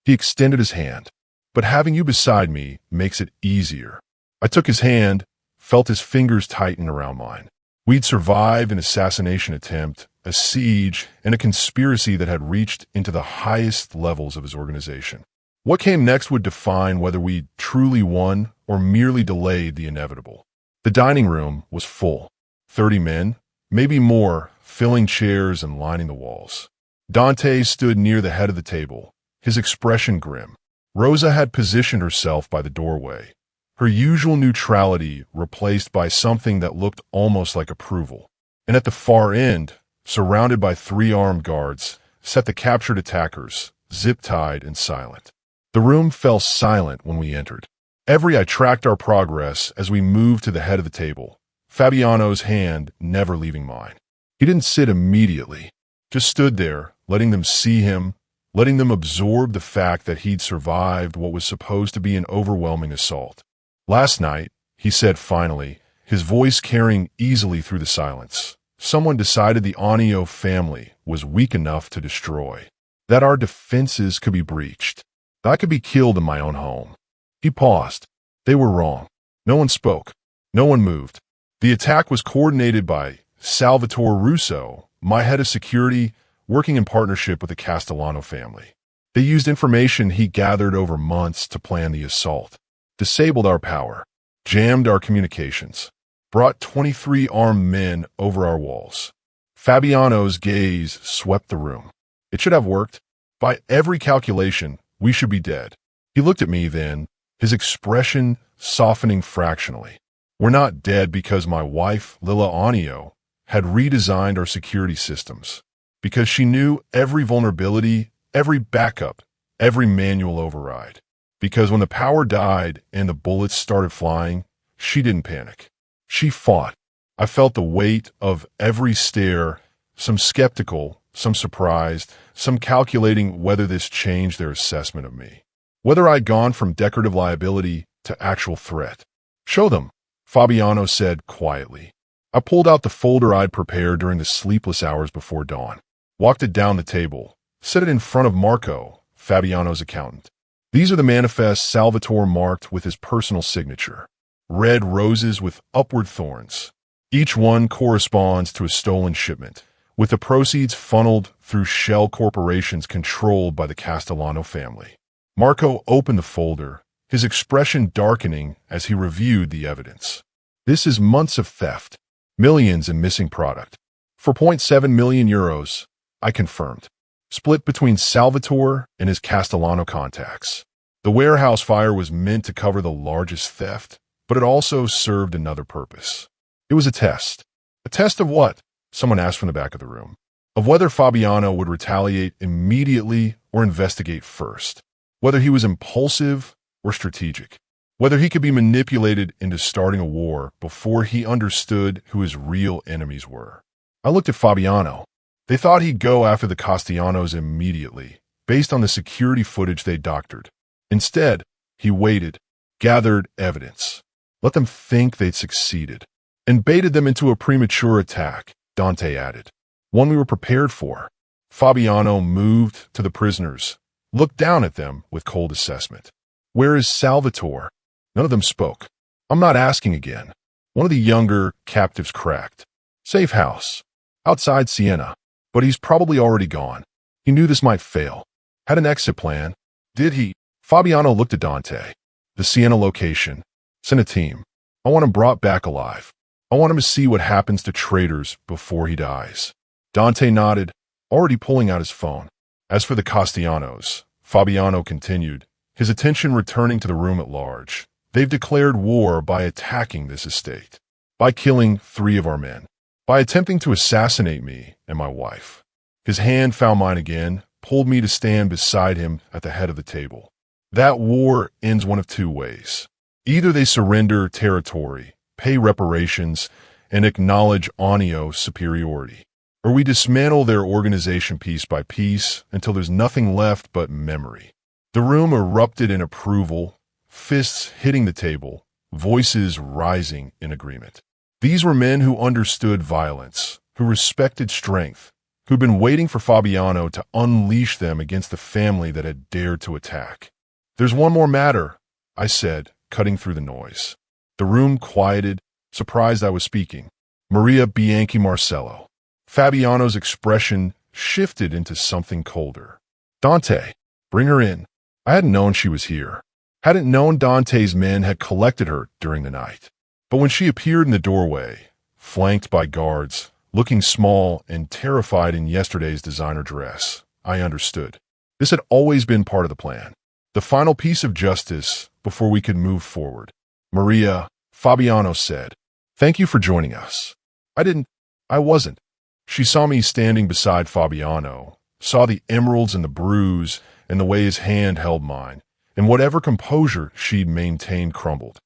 A: He extended his hand. "But having you beside me makes it easier." I took his hand, felt his fingers tighten around mine. We'd survived an assassination attempt, a siege, and a conspiracy that had reached into the highest levels of his organization. What came next would define whether we truly won or merely delayed the inevitable. The dining room was full. 30 men, maybe more, filling chairs and lining the walls. Dante stood near the head of the table, his expression grim. Rosa had positioned herself by the doorway, her usual neutrality replaced by something that looked almost like approval. And at the far end, surrounded by 3 armed guards, sat the captured attackers, zip-tied and silent. The room fell silent when we entered. Every eye tracked our progress as we moved to the head of the table, Fabiano's hand never leaving mine. He didn't sit immediately, just stood there, letting them see him, letting them absorb the fact that he'd survived what was supposed to be an overwhelming assault. "Last night," he said finally, his voice carrying easily through the silence, "someone decided the Anio family was weak enough to destroy, that our defenses could be breached. I could be killed in my own home." He paused. They were wrong. No one spoke. No one moved. The attack was coordinated by Salvatore Russo, my head of security, working in partnership with the Castellano family. They used information he gathered over months to plan the assault, disabled our power, jammed our communications, brought 23 armed men over our walls. Fabiano's gaze swept the room. It should have worked. By every calculation, we should be dead. He looked at me then, his expression softening fractionally. "We're not dead because my wife, Lilla Anio, had redesigned our security systems, because she knew every vulnerability, every backup, every manual override. Because when the power died and the bullets started flying, she didn't panic. She fought. I felt the weight of every stare, some skeptical, some surprised, some calculating whether this changed their assessment of me. Whether I'd gone from decorative liability to actual threat. "Show them," Fabiano said quietly. I pulled out the folder I'd prepared during the sleepless hours before dawn, walked it down the table, set it in front of Marco, Fabiano's accountant. "These are the manifests Salvatore marked with his personal signature. Red roses with upward thorns. Each one corresponds to a stolen shipment, with the proceeds funneled through shell corporations controlled by the Castellano family." Marco opened the folder, his expression darkening as he reviewed the evidence. "This is months of theft, millions in missing product. 4.7 million euros, I confirmed. Split between Salvatore and his Castellano contacts. The warehouse fire was meant to cover the largest theft, but it also served another purpose. It was a test. A test of what? Someone asked from the back of the room. Of whether Fabiano would retaliate immediately or investigate first. Whether he was impulsive or strategic. Whether he could be manipulated into starting a war before he understood who his real enemies were. I looked at Fabiano. They thought he'd go after the Castellanos immediately, based on the security footage they doctored. Instead, he waited, gathered evidence, let them think they'd succeeded, and baited them into a premature attack, Dante added. One we were prepared for. Fabiano moved to the prisoners, looked down at them with cold assessment. "Where is Salvatore?" None of them spoke. "I'm not asking again." One of the younger captives cracked. "Safe house. Outside Siena. But he's probably already gone. He knew this might fail. Had an exit plan. Did he?" Fabiano looked at Dante. "The Siena location. Send a team. I want him brought back alive. I want him to see what happens to traitors before he dies." Dante nodded, already pulling out his phone. "As for the Castellanos," Fabiano continued, his attention returning to the room at large, "they've declared war by attacking this estate, by killing 3 of our men, by attempting to assassinate me and my wife." His hand found mine again, pulled me to stand beside him at the head of the table. "That war ends one of 2 ways. Either they surrender territory, pay reparations, and acknowledge Anio's superiority. Or we dismantle their organization piece by piece until there's nothing left but memory. The room erupted in approval, fists hitting the table, voices rising in agreement. These were men who understood violence, who respected strength, who'd been waiting for Fabiano to unleash them against the family that had dared to attack. "There's one more matter," I said, cutting through the noise. The room quieted, surprised I was speaking. "Maria Bianchi Marcello." Fabiano's expression shifted into something colder. "Dante, bring her in." I hadn't known she was here. Hadn't known Dante's men had collected her during the night. But when she appeared in the doorway, flanked by guards, looking small and terrified in yesterday's designer dress, I understood. This had always been part of the plan. The final piece of justice before we could move forward. "Maria," Fabiano said, "thank you for joining us." I wasn't. She saw me standing beside Fabiano, saw the emeralds and the bruise and the way his hand held mine, and whatever composure she'd maintained crumbled.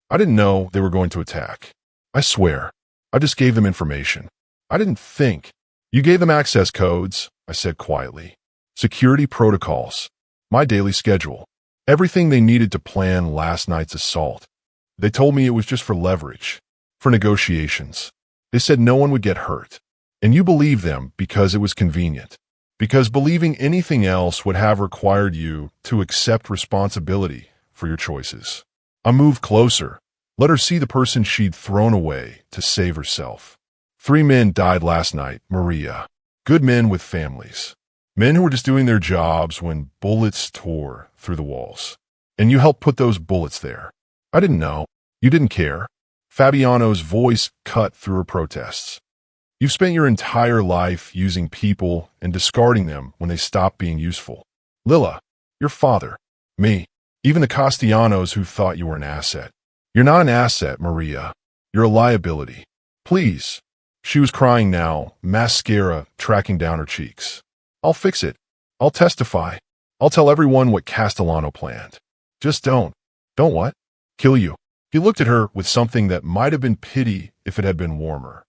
A: "I didn't know they were going to attack. I swear. I just gave them information. I didn't think." "You gave them access codes," I said quietly. "Security protocols. My daily schedule. Everything they needed to plan last night's assault. They told me it was just for leverage, for negotiations. They said no one would get hurt. And you believed them because it was convenient. Because believing anything else would have required you to accept responsibility for your choices." I moved closer, let her see the person she'd thrown away to save herself. 3 men died last night, Maria. Good men with families. Men who were just doing their jobs when bullets tore through the walls. And you helped put those bullets there. I didn't know. You didn't care. Fabiano's voice cut through her protests. You've spent your entire life using people and discarding them when they stopped being useful. Lilla, your father, me, even the Castellanos who thought you were an asset. You're not an asset, Maria. You're a liability. Please. She was crying now, mascara tracking down her cheeks. I'll fix it. I'll testify. I'll tell everyone what Castellano planned. Just don't. Don't what? Kill you. He looked at her with something that might have been pity if it had been warmer.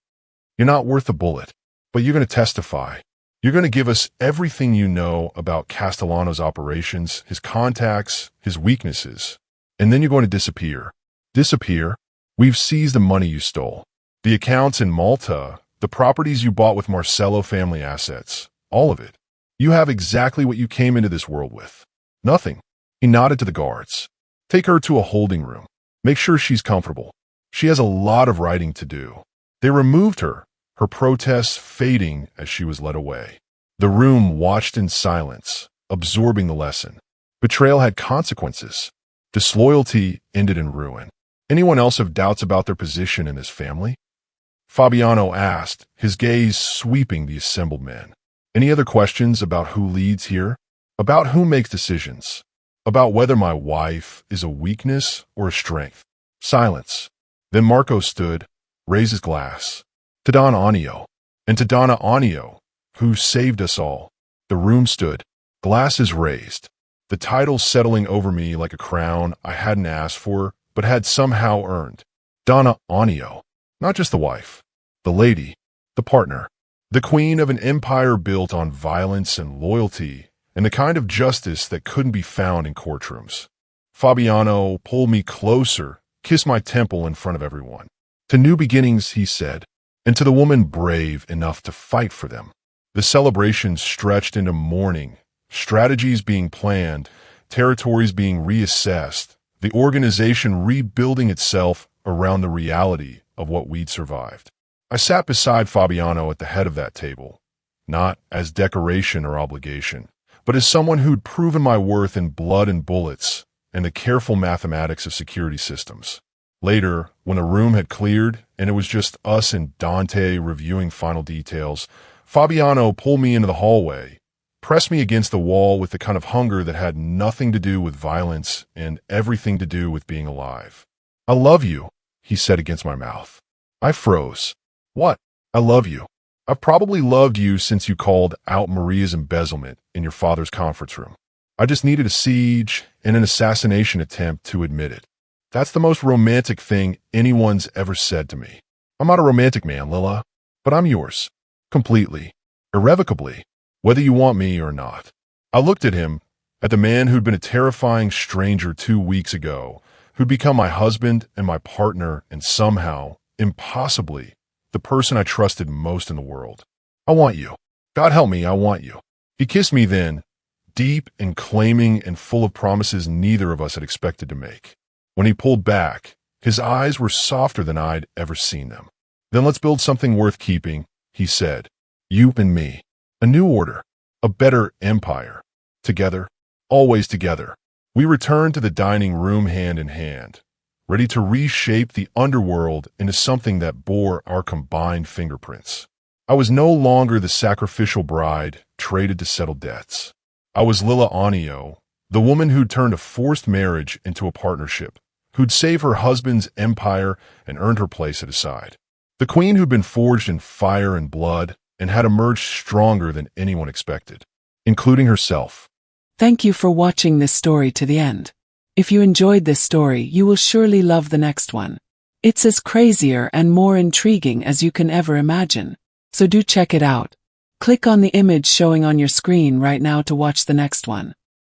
A: You're not worth a bullet, but you're going to testify. You're going to give us everything you know about Castellano's operations, his contacts, his weaknesses. And then you're going to disappear. Disappear? We've seized the money you stole. The accounts in Malta, the properties you bought with Marcello family assets, all of it. You have exactly what you came into this world with. Nothing. He nodded to the guards. Take her to a holding room. Make sure she's comfortable. She has a lot of writing to do. They removed her, her protests fading as she was led away. The room watched in silence, absorbing the lesson. Betrayal had consequences. Disloyalty ended in ruin. Anyone else have doubts about their position in this family? Fabiano asked, his gaze sweeping the assembled men. Any other questions about who leads here? About who makes decisions? About whether my wife is a weakness or a strength? Silence. Then Marco stood, raised his glass. To Don Anio, and to Donna Anio, who saved us all. The room stood, glasses raised, the title settling over me like a crown I hadn't asked for, but had somehow earned. Donna Anio, not just the wife, the lady, the partner, the queen of an empire built on violence and loyalty, and the kind of justice that couldn't be found in courtrooms. Fabiano pulled me closer, kissed my temple in front of everyone. To new beginnings, he said, and to the woman brave enough to fight for them. The celebration stretched into mourning, strategies being planned, territories being reassessed, the organization rebuilding itself around the reality of what we'd survived. I sat beside Fabiano at the head of that table, not as decoration or obligation, but as someone who'd proven my worth in blood and bullets and the careful mathematics of security systems. Later, when the room had cleared and it was just us and Dante reviewing final details, Fabiano pulled me into the hallway, pressed me against the wall with the kind of hunger that had nothing to do with violence and everything to do with being alive. I love you, he said against my mouth. I froze. What? I love you. I've probably loved you since you called out Maria's embezzlement in your father's conference room. I just needed a siege and an assassination attempt to admit it. That's the most romantic thing anyone's ever said to me. I'm not a romantic man, Lila, but I'm yours. Completely. Irrevocably. Whether you want me or not. I looked at him, at the man who'd been a terrifying stranger 2 weeks ago, who'd become my husband and my partner and somehow, impossibly, the person I trusted most in the world. I want you. God help me, I want you. He kissed me then, deep and claiming and full of promises neither of us had expected to make. When he pulled back, his eyes were softer than I'd ever seen them. Then let's build something worth keeping, he said. You and me. A new order. A better empire. Together. Always together. We returned to the dining room hand in hand, ready to reshape the underworld into something that bore our combined fingerprints. I was no longer the sacrificial bride traded to settle debts. I was Lila Anio, the woman who'd turned a forced marriage into a partnership, who'd saved her husband's empire and earned her place at his side. The queen who'd been forged in fire and blood and had emerged stronger than anyone expected, including herself.
B: Thank you for watching this story to the end. If you enjoyed this story, you will surely love the next one. It's as crazier and more intriguing as you can ever imagine. So do check it out. Click on the image showing on your screen right now to watch the next one.